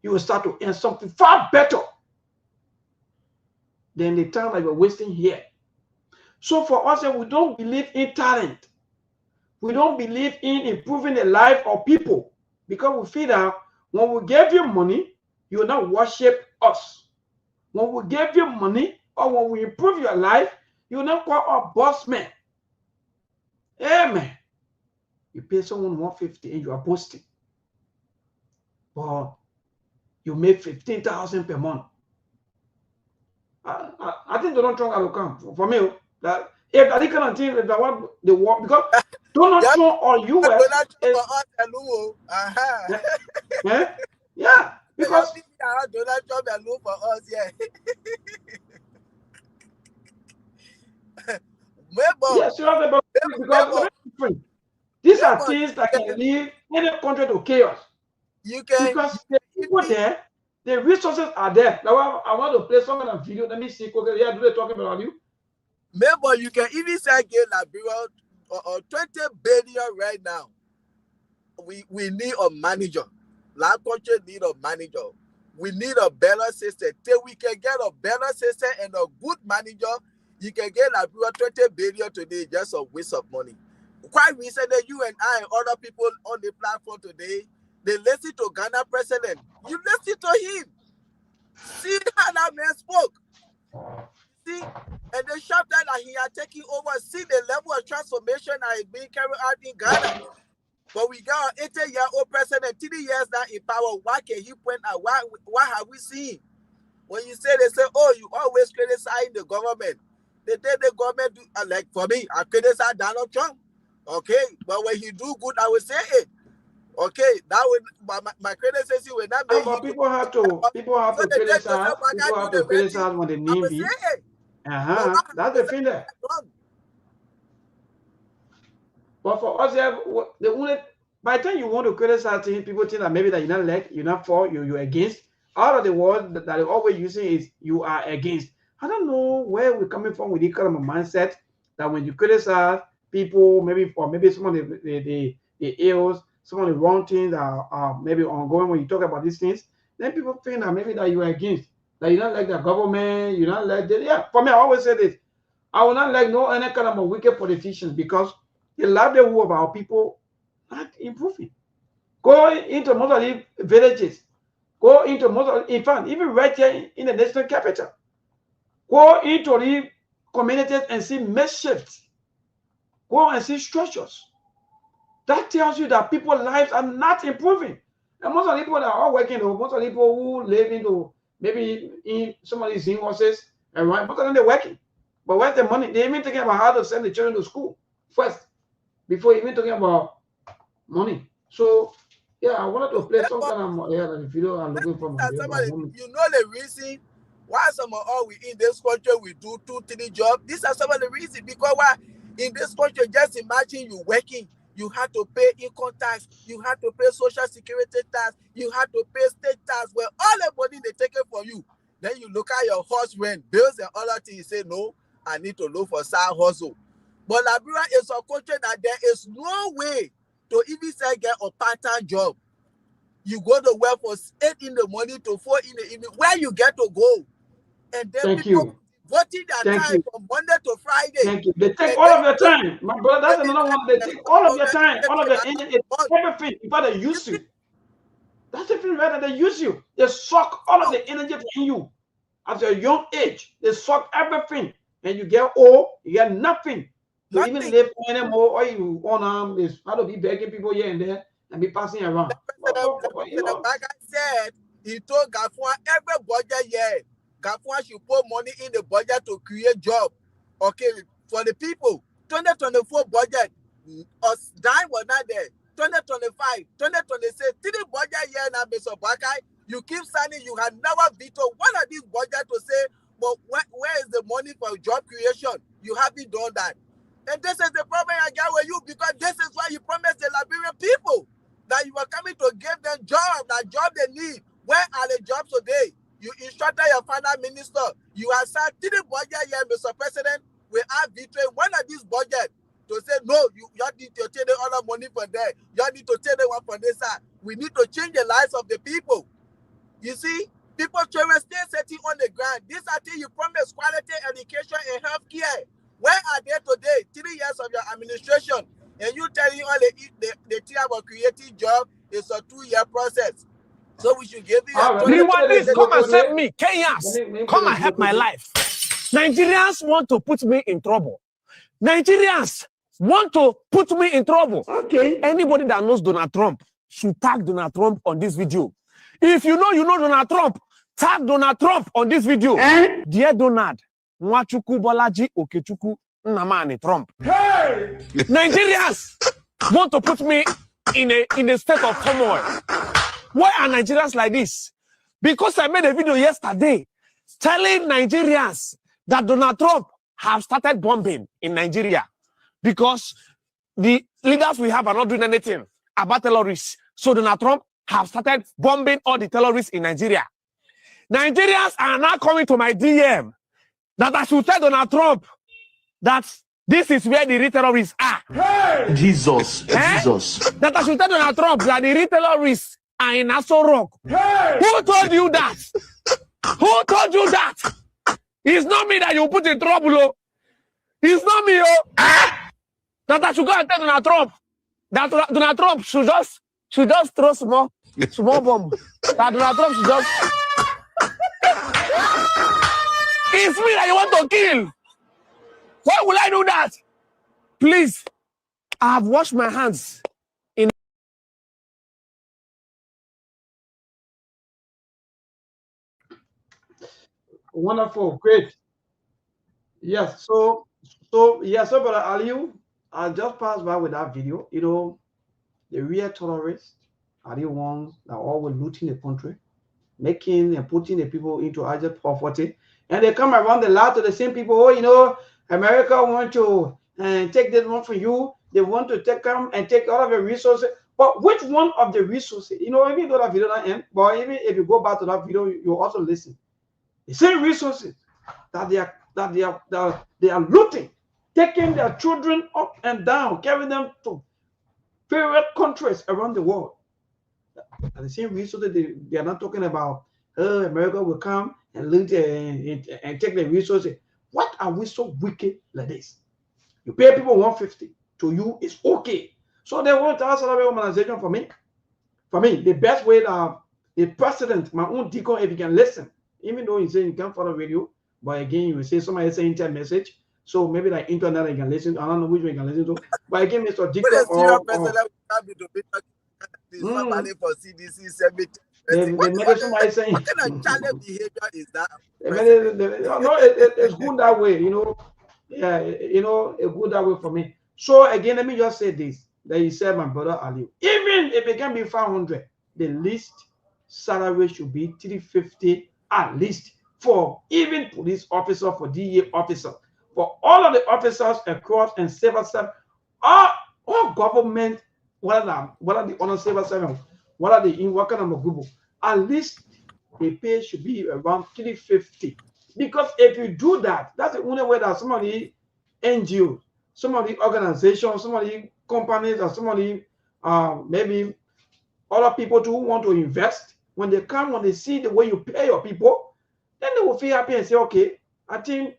you will start to earn something far better than the time that you're wasting here. So for us, we don't believe in talent. We don't believe in improving the life of people because we feel that when we give you money, you will not worship us. When we give you money or when we improve your life, you will not call our boss man. Amen. You pay someone 150 and you are boasting. But you make 15,000 per month. I think Donald Trump will come for me. That if I kind of thing, if I want the war, because Donald Trump or US is, yeah, because Donald Trump alone for us, yeah. yes, you have the because these are things that can lead any country to chaos. You can because the people there, the resources are there. Now I want to play some kind of video. Let me see. Yeah, do they talking about you? Maybe you can even say get Liberia or 20 billion right now. We need a manager. Our country need a manager. We need a better system. Till we can get a better system and a good manager, you can get Liberia 20 billion today, just a waste of money. Quite recently, you and I and other people on the platform today, they listen to Ghana president. You listen to him. See how that man spoke. See, and the chapter that he had taken over, see the level of transformation that is being carried out in Ghana. But we got an 80-year-old president, 3 years now in power. Why can he point out? What have we seen? When you say, they say, oh, you always criticize the government. They tell the government, like for me, I criticize Donald Trump. Okay, but when he do good, I will say it. Okay, that would my criticism will not be. But people have to criticize. People have to criticize when they name it. That's the thing there. But for us, the only by the time you want to criticize things, people think that maybe that you're not like, you're not for, you're against. All of the words that they're always using is you are against. I don't know where we're coming from with this kind of a mindset that when you criticize people, maybe some of the ills, some of the wrong things that are maybe ongoing when you talk about these things, then people think that maybe that you are against, that you don't like the government, you don't like yeah. For me, I always say this: I will not like any kind of a wicked politicians because the livelihood of our people not improving. Go into most of the villages, go into most of, in fact, even right here in the national capital, go into the communities and see makeshifts. Go and see structures. That tells you that people's lives are not improving. And most of the people that are working, most of the people who live into maybe in some of these houses, and right, most of them they're working. But where's the money? They're even thinking about how to send the children to school first, before even talking about money. So yeah, I wanted to play some kind of video I'm looking for. You know the reason why some of all we in this country we do 2-3 jobs. These are some of the reasons because why in this country, just imagine you working. You have to pay income tax. You have to pay social security tax. You have to pay state tax. Well, all the money they take it from you. Then you look at your house rent, bills and other things. You say, no, I need to look for side hustle. But Liberia is a country that there is no way to even say get a part-time job. You go to work for 8 in the morning to 4 in the evening. Where you get to go? And then Thank you. voting their Thank time you. from Monday to Friday. Thank you. They take all of your time. My brother, that's another one. They take all of your time, all of the energy, everything. In fact, they use you. That's the thing, right? They use you. They suck all of the energy from you. At your young age, they suck everything. And you get old, you get nothing to even live anymore. Or you want to how to be begging people here and there and be passing around. Like I said, he told Gafua every budget year, Gafua should put money in the budget to create job. Okay, for the people. 2024 budget, us dying was not there. 2025, 2026, 3 budget year now, Mr. Bakai. You keep signing, you have never vetoed one of these budgets to say, but where is the money for job creation? You haven't done that. And this is the problem I get with you, because this is why you promised the Liberian people that you were coming to give them jobs, that job they need. Where are the jobs today? You instructed your finance minister. You have signed 3 budget year, Mr. President. We are vetoing one of these budgets to say, no, you need to take the other money from there. You need to take the one from this side. We need to change the lives of the people. You see, people children still sitting on the ground. These are things you promise: quality education and healthcare. Where are they today? 3 years of your administration, and you telling all the thing about creating job is a 2-year process. So we should give you Rwandese, come and save me. Kenyans, come and help my life. Nigerians want to put me in trouble. Nigerians want to put me in trouble. Okay. Anybody that knows Donald Trump should tag Donald Trump on this video. If you know Donald Trump, tag Donald Trump on this video. Dear Donald, Nwachuku Bolaji Okechuku Nnamani Trump. Hey! Nigerians want to put me in a state of turmoil. Why are Nigerians like this? Because I made a video yesterday telling Nigerians that Donald Trump have started bombing in Nigeria because the leaders we have are not doing anything about terrorists. So Donald Trump have started bombing all the terrorists in Nigeria. Nigerians are now coming to my DM that I should tell Donald Trump that this is where the real terrorists are. Hey! Jesus. That I should tell Donald Trump that the real terrorists are in Aso Rock. Hey! Who told you that? Who told you that? It's not me that you put in trouble. Oh. It's not me. Oh. That I should go and tell Donald Trump that Donald Trump should just throw small bomb. That Donald Trump should just. It's me that you want to kill. Why will I do that? Please, I have washed my hands. Wonderful, great. Yes, so Brother Aliu, I just passed by with that video. You know, the real terrorists are the ones that are always looting the country, making and putting the people into other poverty. And they come around the lot of the same people. Oh, you know, America want to take this one from you. They want to come and take all of your resources. But which one of the resources? You know, even though that video not end, but even if you go back to that video, you also listen. The same resources that they are looting, taking their children up and down, carrying them to various countries around the world. And the same resources they are not talking about. America will come and loot and take the resources. What are we so wicked like this? You pay people 150 to you, it's okay. So they want to ask another organization for me. For me, the best way that the president, my own deacon, if you can listen. Even though you say you can't follow radio, but again, you will say somebody say internet message. So maybe like internet you can listen. I don't know which one you can listen to. But again, Mr. Dick the medicine saying what kind of child behavior is that? No, it's good that way, you know. Yeah, you know, it's good that way for me. So again, let me just say this. That you said, my brother Ali, even if it can be 500, the least salary should be 350 at least for even police officer, for DA officer, for all of the officers across and civil service, all government, whether the honor civil service, whether the in working on a group, at least the pay should be around 350. Because if you do that, that's the only way that some of the NGOs, some of the organizations, some of the companies, or some of the maybe other people who want to invest, when they come, when they see the way you pay your people, then they will feel happy and say, okay, I think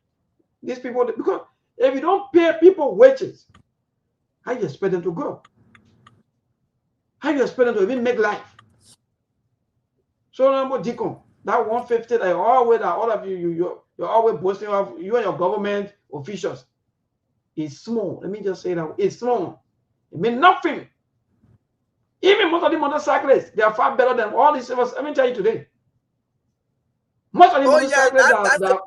these people, because if you don't pay people wages, how you expect them to grow? How you expect them to even make life? So number Deacon, that 150 that all of you're always boasting of, you and your government officials, is small. Let me just say that it's small. It means nothing. Even most of the motorcyclists, they are far better than all these civils. Let me tell you today. Most of the motorcyclists that's the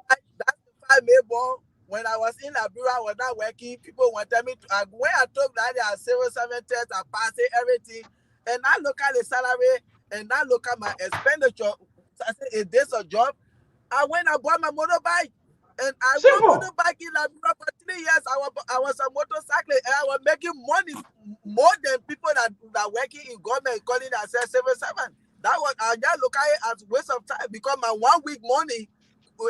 five Mayborn. When I was in Liberia, I was not working. People wanted me to. When I told that they are civil servant test, I passed everything, and I look at the salary and I look at my expenditure. I said, "Is this a job?" I went and bought my motorbike, and I bought motorbike in Liberia for 3 years. I was a motorcyclist, and I was making money more than people that working in government calling themselves civil servant. That was I just look at it as waste of time because my 1 week money,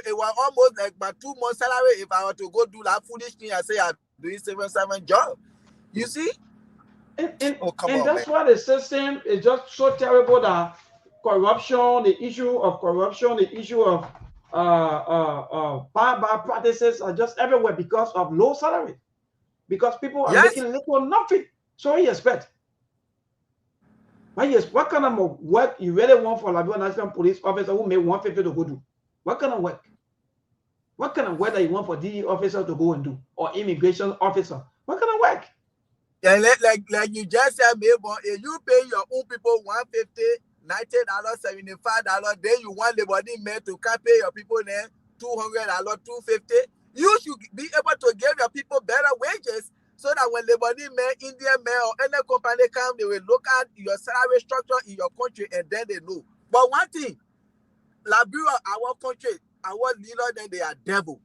it was almost like my 2 months salary if I were to go do that foolish thing and say I'm doing civil servant job. You see? That's why the system is just so terrible that corruption, the issue of corruption, the issue of bad practices are just everywhere because of low salary. Because people are making little or nothing. So what you expect? What kind of work you really want for Liberia National Police officer who make 150 to go do? What kind of work? What kind of work that you want for DE officer to go and do? Or immigration officer? What kind of work? Yeah, like you just said, Mayborn, if you pay your own people $150, $90, $75, then you want the body man to come pay your people then $200, $250. You should be able to give your people better wages so that when the body man, Indian man, or any company come, they will look at your salary structure in your country and then they know. But one thing, Liberia, our country, our leader, then they are devil.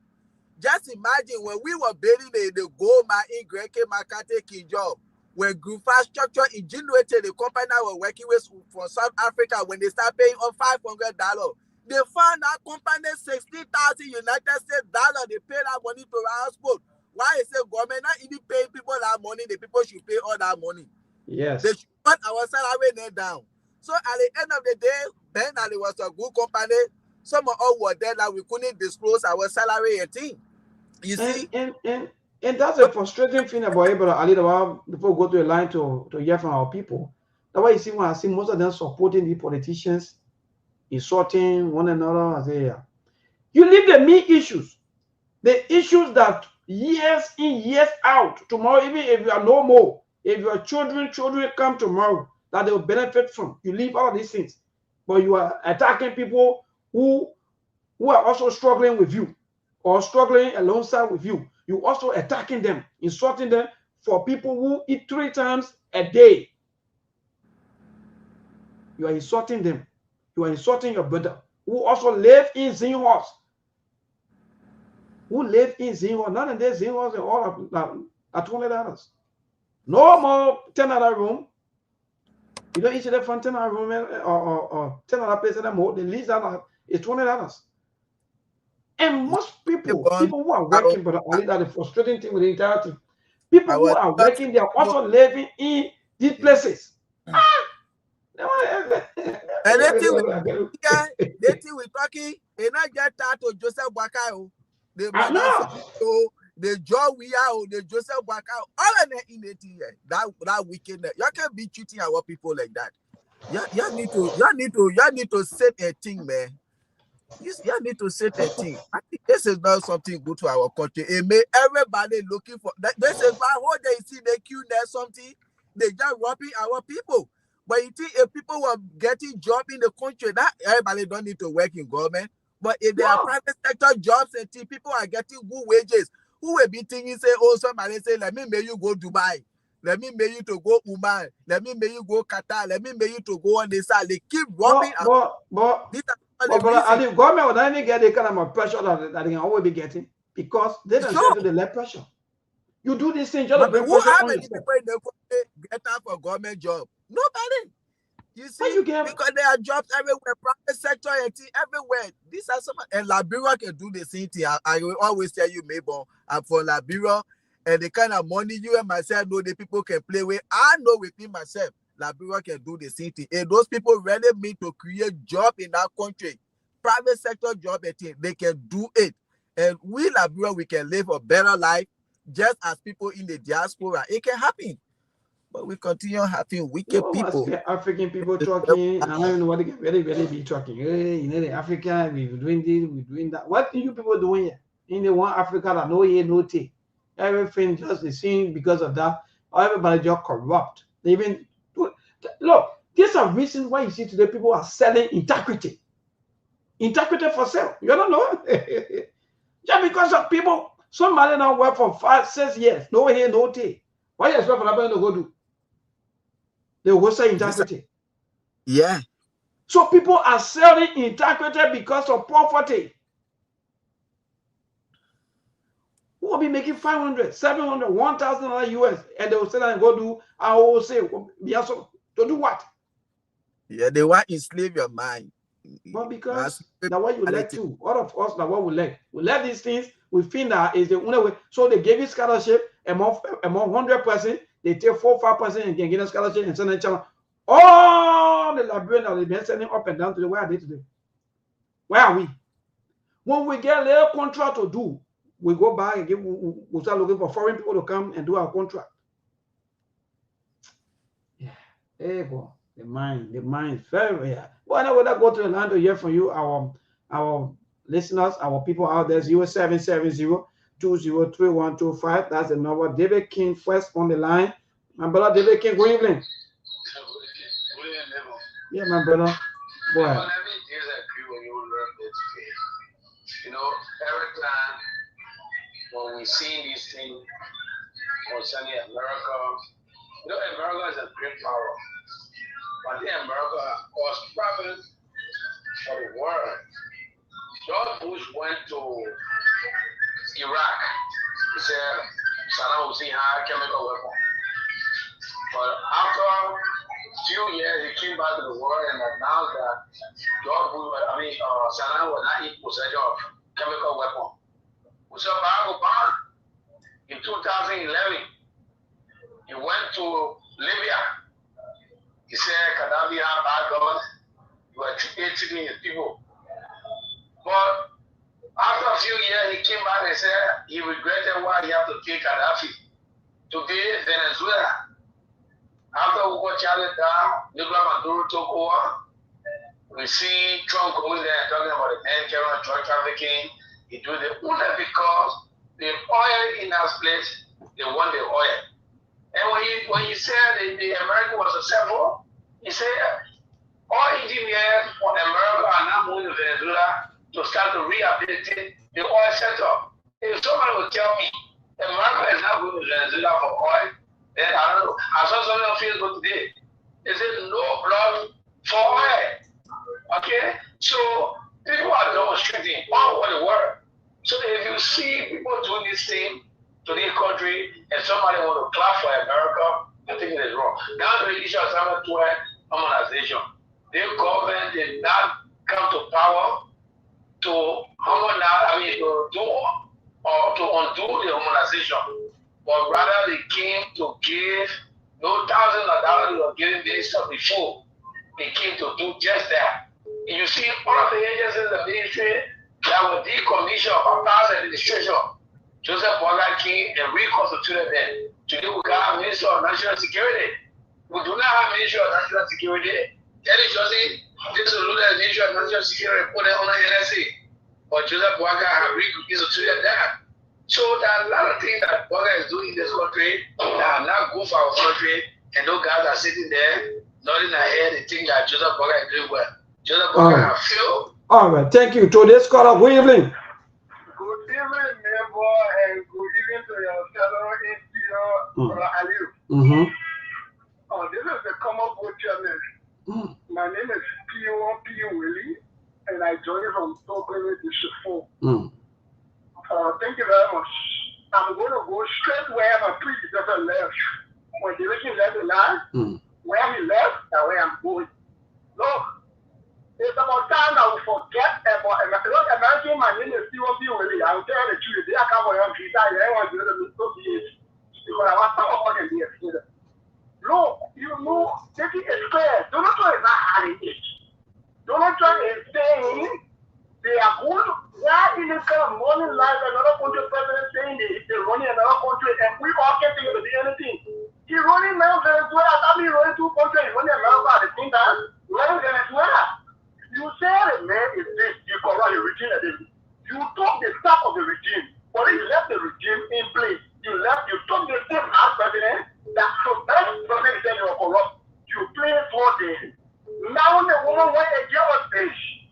Just imagine when we were building the gold mine in Greke Makate Kinjob, when infrastructure ingenuity, the company I was working with from South Africa, when they start paying on $500, they found that company $60,000 United States dollars. They pay that money to transport. Why is the government not even paying people that money? The people should pay all that money. Yes. They should put our salary down. So at the end of the day, Ben Ali was a good company. Some of us were there that we couldn't disclose our salary and thing. You see? And that's a frustrating thing about it, but Ali, before we go to a line to hear from our people. That's why you see when I see most of them supporting the politicians, insulting one another, I say, yeah. You leave the main issues. The issues that years in, years out, tomorrow, even if you are no more, if your children come tomorrow, that they will benefit from. You leave all of these things. But you are attacking people who are also struggling with you or struggling alongside with you. You also attacking them, insulting them for people who eat 3 times a day. You are insulting them. You are insulting your brother who also live in Zinhos. Who live in Zinhos. None of their Zinhos are all at $20. No more $10 room. You don't each of them from $10 room or $10 place anymore. The least is $20. And most people who are working, but only that the frustrating thing with the entire thing. People who are working, they are also living in these places. And they think we're talking, they not get that to Joseph Bakayo. The job we are, the Joseph Bakayo, all of them in the thing, that wickedness. You can't be treating our people like that. You need to set a thing, man. You need to set a thing. I think this is not something good to our country. It may everybody looking for that. This is why when they see the queue there something, they just robbing our people. But you think if people were getting jobs in the country, that everybody don't need to work in government. But if there are private sector jobs and people are getting good wages, who will be thinking, say, oh, somebody say, let me make you go Dubai. Let me make you to go Oman. Let me make you go Qatar. Let me make you to go on this side. They keep robbing. But the government will not even get the kind of pressure that they can always be getting because they don't get to the less pressure. You do this thing, just bring pressure on yourself. People in the country get out for government job? Nobody. You see, because there are jobs everywhere, private sector, everywhere. These are some, and Liberia can do the same thing. I will always tell you, Mayborn, I'm for Liberia, and the kind of money you and myself know the people can play with. I know within myself, Liberia can do the same thing. And those people really mean to create job in that country, private sector job, they can do it. And we Liberia, we can live a better life just as people in the diaspora. It can happen. But we continue having wicked people. African people talking, and I don't know what they can really be talking. Hey, you know, the Africa, we're doing this, we're doing that. What are you people doing here? In the one Africa that no here, no take. Everything just the same because of that. Everybody just corrupt. They even look, these are reasons why you see today people are selling integrity. Integrity for sale. You don't know? Just because of people, somebody now work for 5-6 years, no here, no take. Why you expect for that to go do? They will say integrity. Yeah. So people are selling integrity because of poverty. Who will be making 500, 700, 1,000 US, and they will say that and go do, I will say, to do what? Yeah, they want to enslave your mind. But because that's what you like to. All of us, that's what we like. We like these things. We think that is the only way. So they give you scholarship among 100%. They take 4-5% and can get a scholarship and send a child. All the Liberians that they've been sending up and down to the where are they today? Where are we? When we get a little contract to do, we go back and we start looking for foreign people to come and do our contract. Yeah. Hey, boy. The mind, very rare. But anyway, I go to the land to hear from you, our listeners, our people out there. 0770-203125. That's the number. David King first on the line. My brother David King, good evening. Yeah, my brother. Go ahead. You know, every time when we see these things concerning America, you know, America is a great power. But then America caused problems for the world. George Bush went to Iraq. He said Saddam Hussein had chemical weapons. But after a few years, he came back to the world and announced that Saddam was not in possession of chemical weapons. We saw Barack Obama in 2011. He went to Libya. He said Gaddafi had bad government. He was treating his people. But after a few years, he came back and said he regretted why he had to kill Gaddafi. Today, Venezuela, after Hugo Chavez down, Nicolas Maduro took over. We see Trump going there and talking about the end carrying drug trafficking. He do the only because the oil in that place, they want the oil. And when he said the American was successful, he said all engineers for America are now moving to Venezuela to start to rehabilitate the oil sector. If somebody would tell me America is not going to Venezuela for oil, then I don't know. I saw something on Facebook today. They said no blood for oil. Okay? So people are demonstrating all over the world. So if you see people doing this thing to this country and somebody want to clap for America, I think it is wrong. Now the issue of Summit 12 harmonization. The government did not come to power to harmonize, to do or to undo the harmonization, but rather they came to give no thousands of dollars they were giving this stuff before. They came to do just that. And you see all of the agencies of the ministry that were decommissioned of past administration. Joseph Boga came and reconstituted them. Today we got a Minister of National Security. We do not have Ministry of National Security. Eddie Josie, this is the Ministry of National Security put it on the NSA. But Joseph Boga has reconstituted that. So there are a lot of things that Boga is doing in this country that are not good for our country, and those guys are sitting there nodding their head and think that Joseph Boga is doing well. Joseph Boga has failed. All right, thank you. To this caller, good evening. Good evening, neighbor, and good evening to your fellow Brother Aliu. This is the common good challenge. My name is P.O. Willie, and I joined from Togo to Shifo. Thank you very much. I'm going to go straight where my predecessor left. When the election left the line, where he left and where I'm going. Look, it's about time that we forget about imagine my name is P.O. Willie. I will tell you the truth. They are coming on Twitter. I want to do the because I want someone to be a student. Look, you know, taking a square. Donald Trump is not hiding it. Donald Trump is saying they are going to, why in this kind of morning life me rolling 2 countries when they America at the same time. Where Venezuela? You say the man is this, you corrupt the regime. You took the staff of the regime, but you left the regime in place. You took the same as president that president said you were corrupt. You played for them. Now the woman went a year of age.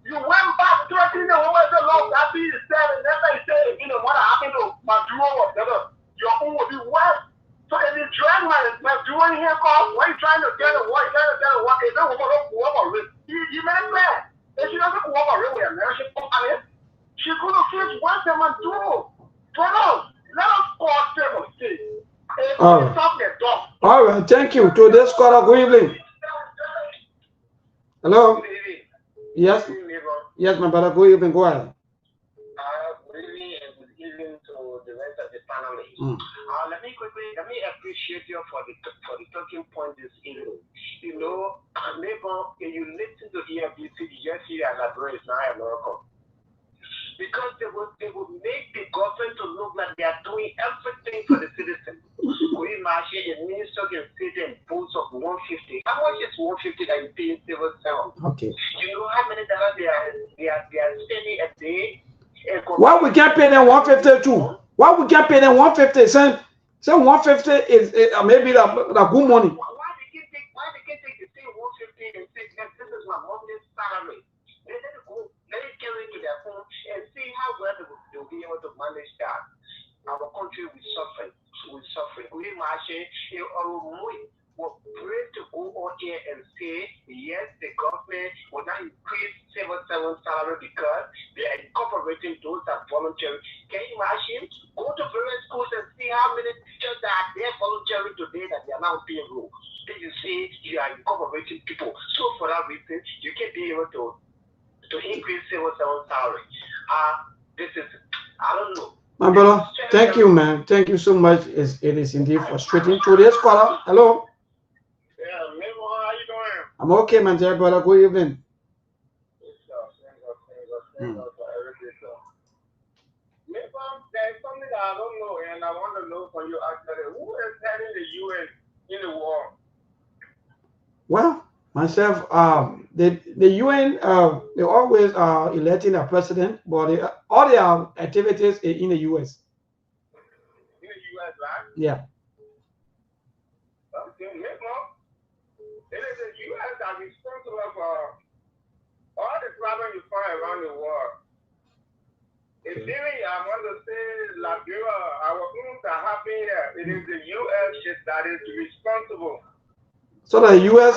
You went back threatening the woman said, Lord, that be said, and never said again what happened to Maduro or whatever. Your own will be worse. So if you drag Maduro in here, what are you trying to tell the war? You're trying to tell the war, if that woman don't cooperate, you made it bad. If she doesn't cooperate with American companies, she's going to face what they must do. Brothers, let us call them a state. All right. All right, thank you. To this caller, good evening. Hello? Yes? Yes, my brother, good evening. Go ahead. Good evening and good evening to the rest of the panelists. Let me appreciate you for the talking point this evening. You know, neighbor, when you listen to EFBC, you just hear elaborate now America. Because they will make the government to look like they are doing everything for the citizens. We imagine a minister can sit in booths of 150. How much is 150 that you pay in civil service? Okay. You know how many dollars they are spending a day? Why we can't pay them 150 too? Why we can't pay them 150? Say 150 is maybe the good money. Why they can't take the same 150 and say that this is my monthly salary? Let it carry to their home and see how well they'll be able to manage that. Our country will suffer. We imagine will pray to go on here and say, yes, the government will not increase civil servant salary because they are incorporating those that voluntary. Can you imagine? Go to various schools and see how many teachers that are there voluntary today that they are now being ruled. Then you see you are incorporating people. So for that reason, you can be able to increase civil servant salary. This is, I don't know. My brother, thank you, man. Thank you so much. It is indeed frustrating. To this caller, hello. Yeah, Memo, how you doing? I'm okay, man. Dear brother, good evening. There's something that I don't know, and I want to know from you actually. Who is heading the UN in the war? Well, myself, the UN, they always are electing a president, but all their activities are in the US. In the US, right? Yeah. Okay, Memo. It is the US that is responsible for all the problems you find around the world. In theory, I want to say, Liberia, our things are happening here. It is the US that is responsible. So the US,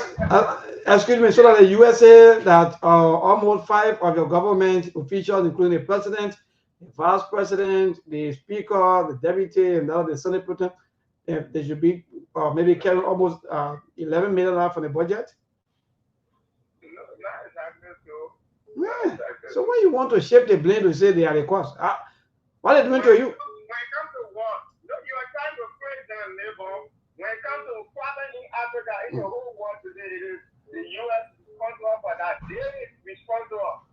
so that the USA that almost 5 of your government officials, including the president, the vice president, the speaker, the deputy, and now the senate president, they should be maybe carrying almost $11 million from the budget. Yeah. So when you want to shift the blame to say they are the cause, what are they doing to you? When it comes to war, you are trying to praise them, neighbor. When it comes to problem in Africa, in the whole world today, it is the U.S. responsible for that. They is responsible.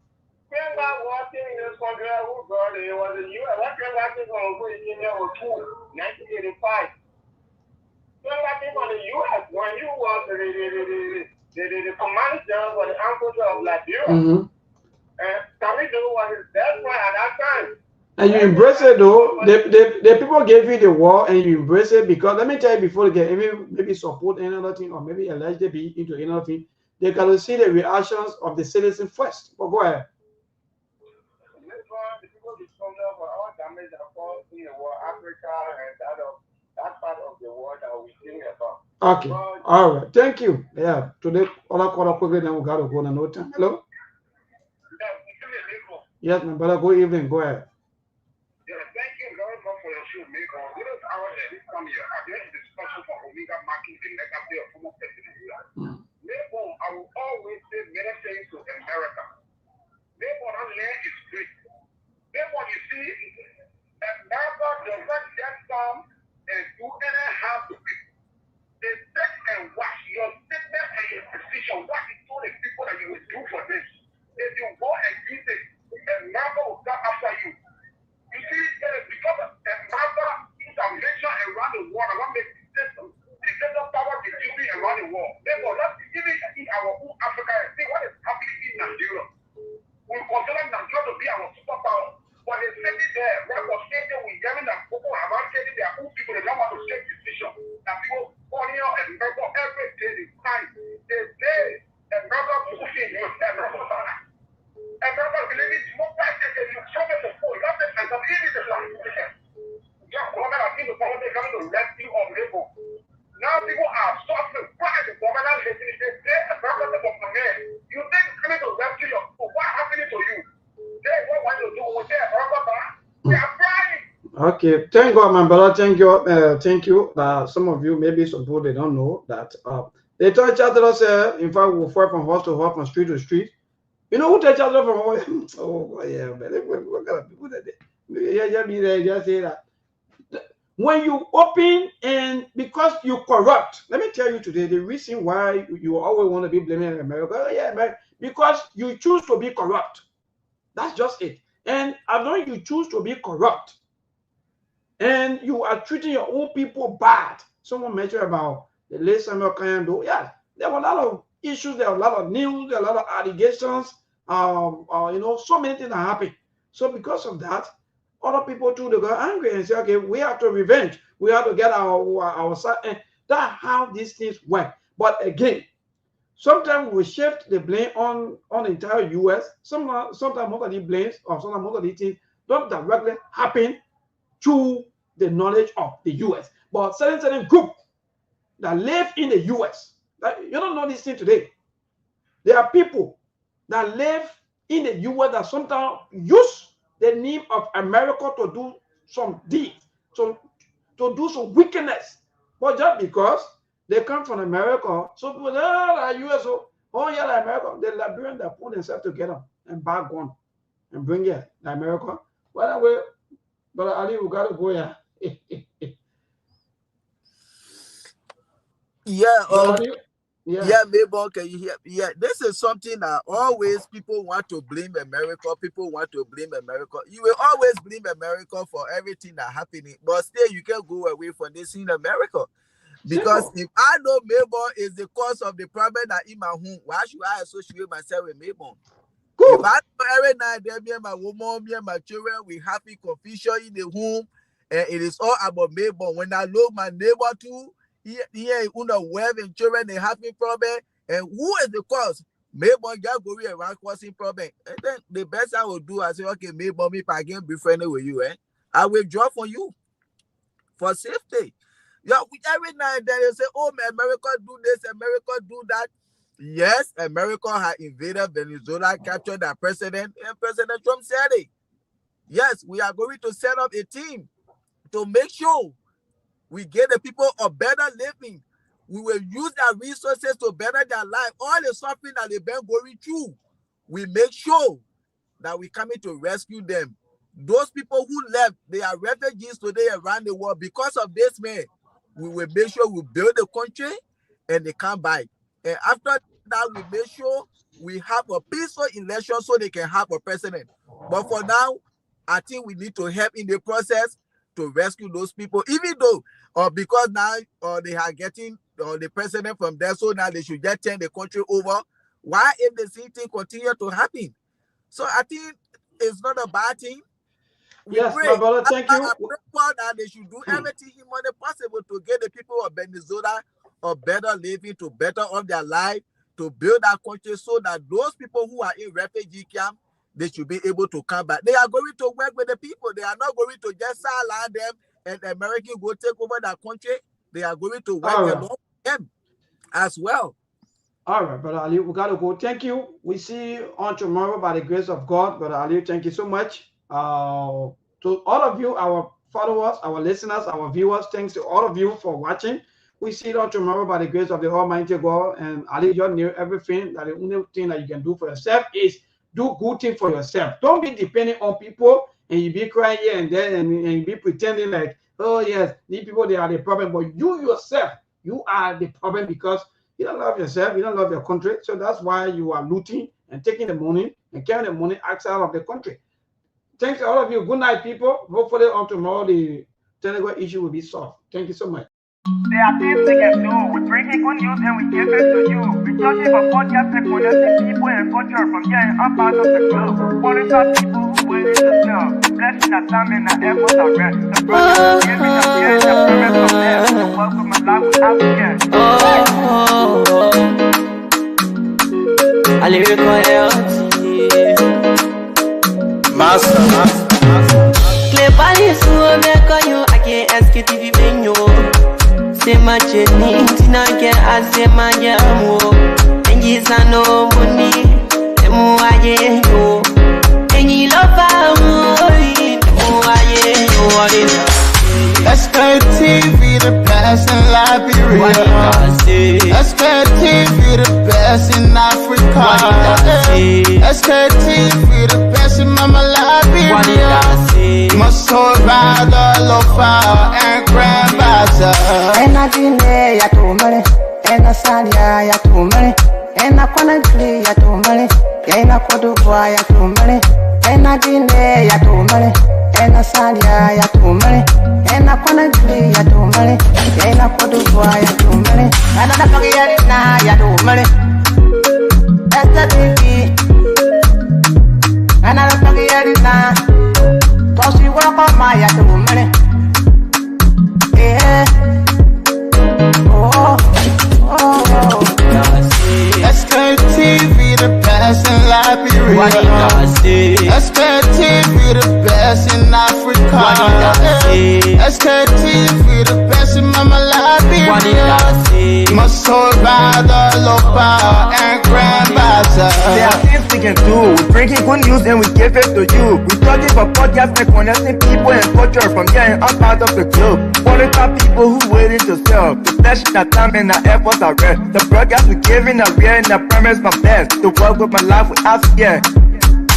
When God walking in this country, who God, it was the U.S. What when God came from who he came here was 1985. When God came from the U.S., when you was the command general for the armed forces of Liberia, can we do what his death was at that time? And you embrace it though. The people gave you the war and you embrace it because let me tell you before they can maybe support another thing or maybe allegedly be into another thing, they can see the reactions of the citizens first. But go ahead. The people responsible for all damage that caused in the war, Africa and that part of the world that we think about. Okay. All right. Thank you. Yeah. Today, all I call quickly, then we got to go on another time. Hello? Yes, my brother. Good evening. Go ahead. Yeah, thank you very much for your show, Miko. This is our this come here. I did a discussion for Omega marking the legacy of former president. Miko, I will always say many things to America. Miko, that land is great. Miko, you see, America does not just come and do any harm to people. They take and watch your statement and your decision. What you told the people that you will do for this. If you go and use it, America will come after you. around the world. Therefore, let's even in our own Africa and see what is happening in Nigeria. We consider Nigeria to be our superpower. But they send it there, right? Was stated with Yemen and people have already their own people, they don't want to take decision. That people calling out and remember every day they find. They say, and brother pushing you, and brother. And brother believing more prices than you show me the phone. That's it, and the easy to like. Just government are people coming to rescue on labor. Now people are suffering. Why is the government listening? They say, and brother from the man. You think it's coming to rescue your people. What happening to you? Okay, thank God, my brother. Thank you. Thank you. Some of you, maybe some people, they don't know that. They tell each other, in fact, we'll fight from house to house, from street to street. You know who tell each other from? Oh, yeah, man. What kind of people that they? Yeah, me there. Just say that. When you open and because you corrupt, let me tell you today the reason why you always want to be blaming America. Oh, yeah, man, because you choose to be corrupt. That's just it. And as long as you choose to be corrupt and you are treating your own people bad, someone mentioned about the late Samuel Kayando. Yeah, there were a lot of issues, there were a lot of news, there were a lot of allegations, so many things that happened. So because of that, other people too, they got angry and say, okay, we have to revenge. We have to get our side. And that's how these things work. But again, sometimes we shift the blame on the entire U.S. Sometimes most of the blames or sometimes most of the things don't directly happen to the knowledge of the U.S. But certain group that live in the U.S. You don't know this thing today. There are people that live in the U.S. that sometimes use the name of America to do some deeds, to do some wickedness. But just because they come from America, so people say, oh, the U.S., oh yeah, America. The Liberians that put themselves together and back on and bring it to America. Well, anyway, Brother Ali, we got to go here. Yeah, Mabel, can you hear? Yeah, this is something that always people want to blame America. People want to blame America. You will always blame America for everything that happening, but still you can't go away from this in America. Because if I know Mabel is the cause of the problem that in my home, why should I associate myself with Mabel? If I know every night there, me and my woman, me and my children, we happy confusion in the home, and it is all about Mabel. When I know my neighbor too, here under wife and children, they having problem, and who is the cause? Mabel just go around causing problem. And then the best I will do, I say, okay, Mabel, if I can be friendly with you, I withdraw from you for safety. Yeah, every night then they say, oh, America do this, America do that. Yes, America has invaded Venezuela, captured their president, and President Trump said it. Yes, we are going to set up a team to make sure we get the people a better living. We will use their resources to better their life. All the suffering that they've been going through, we make sure that we coming to rescue them. Those people who left, they are refugees today around the world. Because of this, man, we will make sure we build the country and they come back. And after that, we make sure we have a peaceful election so they can have a president. But for now, I think we need to help in the process to rescue those people, even though because now they are getting the president from there, so now they should just turn the country over. Why if the same thing continue to happen? So I think it's not a bad thing. Yes, my brother, thank you. I pray that they should do everything humanly possible to get the people of Venezuela a better living, to better on their life, to build our country so that those people who are in refugee camp, they should be able to come back. They are going to work with the people. They are not going to just allow them and Americans go take over their country. They are going to work along with them as well. All right, Brother Ali, we got to go. Thank you. We see you on tomorrow by the grace of God. Brother Ali, thank you so much. To all of you, our followers, our listeners, our viewers, thanks to all of you for watching. We see you on tomorrow by the grace of the Almighty God. And Ali, you know everything. That the only thing that you can do for yourself is do good thing for yourself. Don't be depending on people and you be crying here and there and you be pretending like, oh yes, these people, they are the problem. But you yourself, you are the problem because you don't love yourself, you don't love your country. So that's why you are looting and taking the money and carrying the money outside of the country. Thanks to all of you. Good night, people. Hopefully on tomorrow, the technical issue will be solved. Thank you so much. There are things we can do. We bring in good news and we give it to you. We talking about podcasts and connecting people and culture from here and up out of the globe. Qualified people who willing to serve. The blessing that time and the efforts are rest. The brothers giving us here and the promise from there. The welcome my life without fear. I live for Master. Clay Paris, who make you, I can't Sktv-Ib. Say my journey, Tina get I say my jamo. And you no money, and more I know. And you love Sktv, the best in Liberia. Sktv, the best in Africa. Sktv, the best in Mama Liberia. Must survive all of our and grandmother. And I didn't ya to money, and I said ya to money, and I couldn't play ya to money, and I could do ya to money, and I didn't ya to money, and I said ya to money, and I couldn't play ya to money, and I could do ya to money, and I forget now ya to money. That's the TV, and I forget it now. Cause you work on my ya to money. Yeah. Sktv, the best in Liberia. Sktv, the best in Africa. Sktv, the best in Mama Liberia. Must survive all of our and grandmother. There are things we can do. We bring in good news and we give it to you. We talking about podcasts and connecting people and culture from here and up out of the globe. Qualified people who willing to serve. The blessing that time and the efforts are rest. The broadcast we giving are real and the promise from best. To work with my life without fear.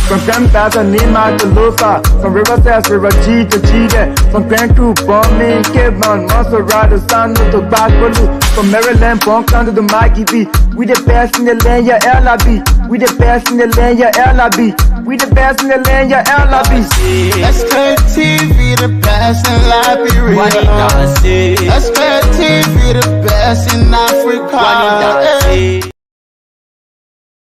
From Grandfather Nima to Lufa, from Riverside, River G to Chile, from Grand Crew, Bombing, Kidman, Montserrat, San to Bacalu, from Maryland, Bonk to the Maggie B. We the best in the land, yeah, LIB. We the best in the land, yeah, LIB. We the best in the land, yeah, LIB. Sktv, the best in Liberia. Sktv, the best in Africa.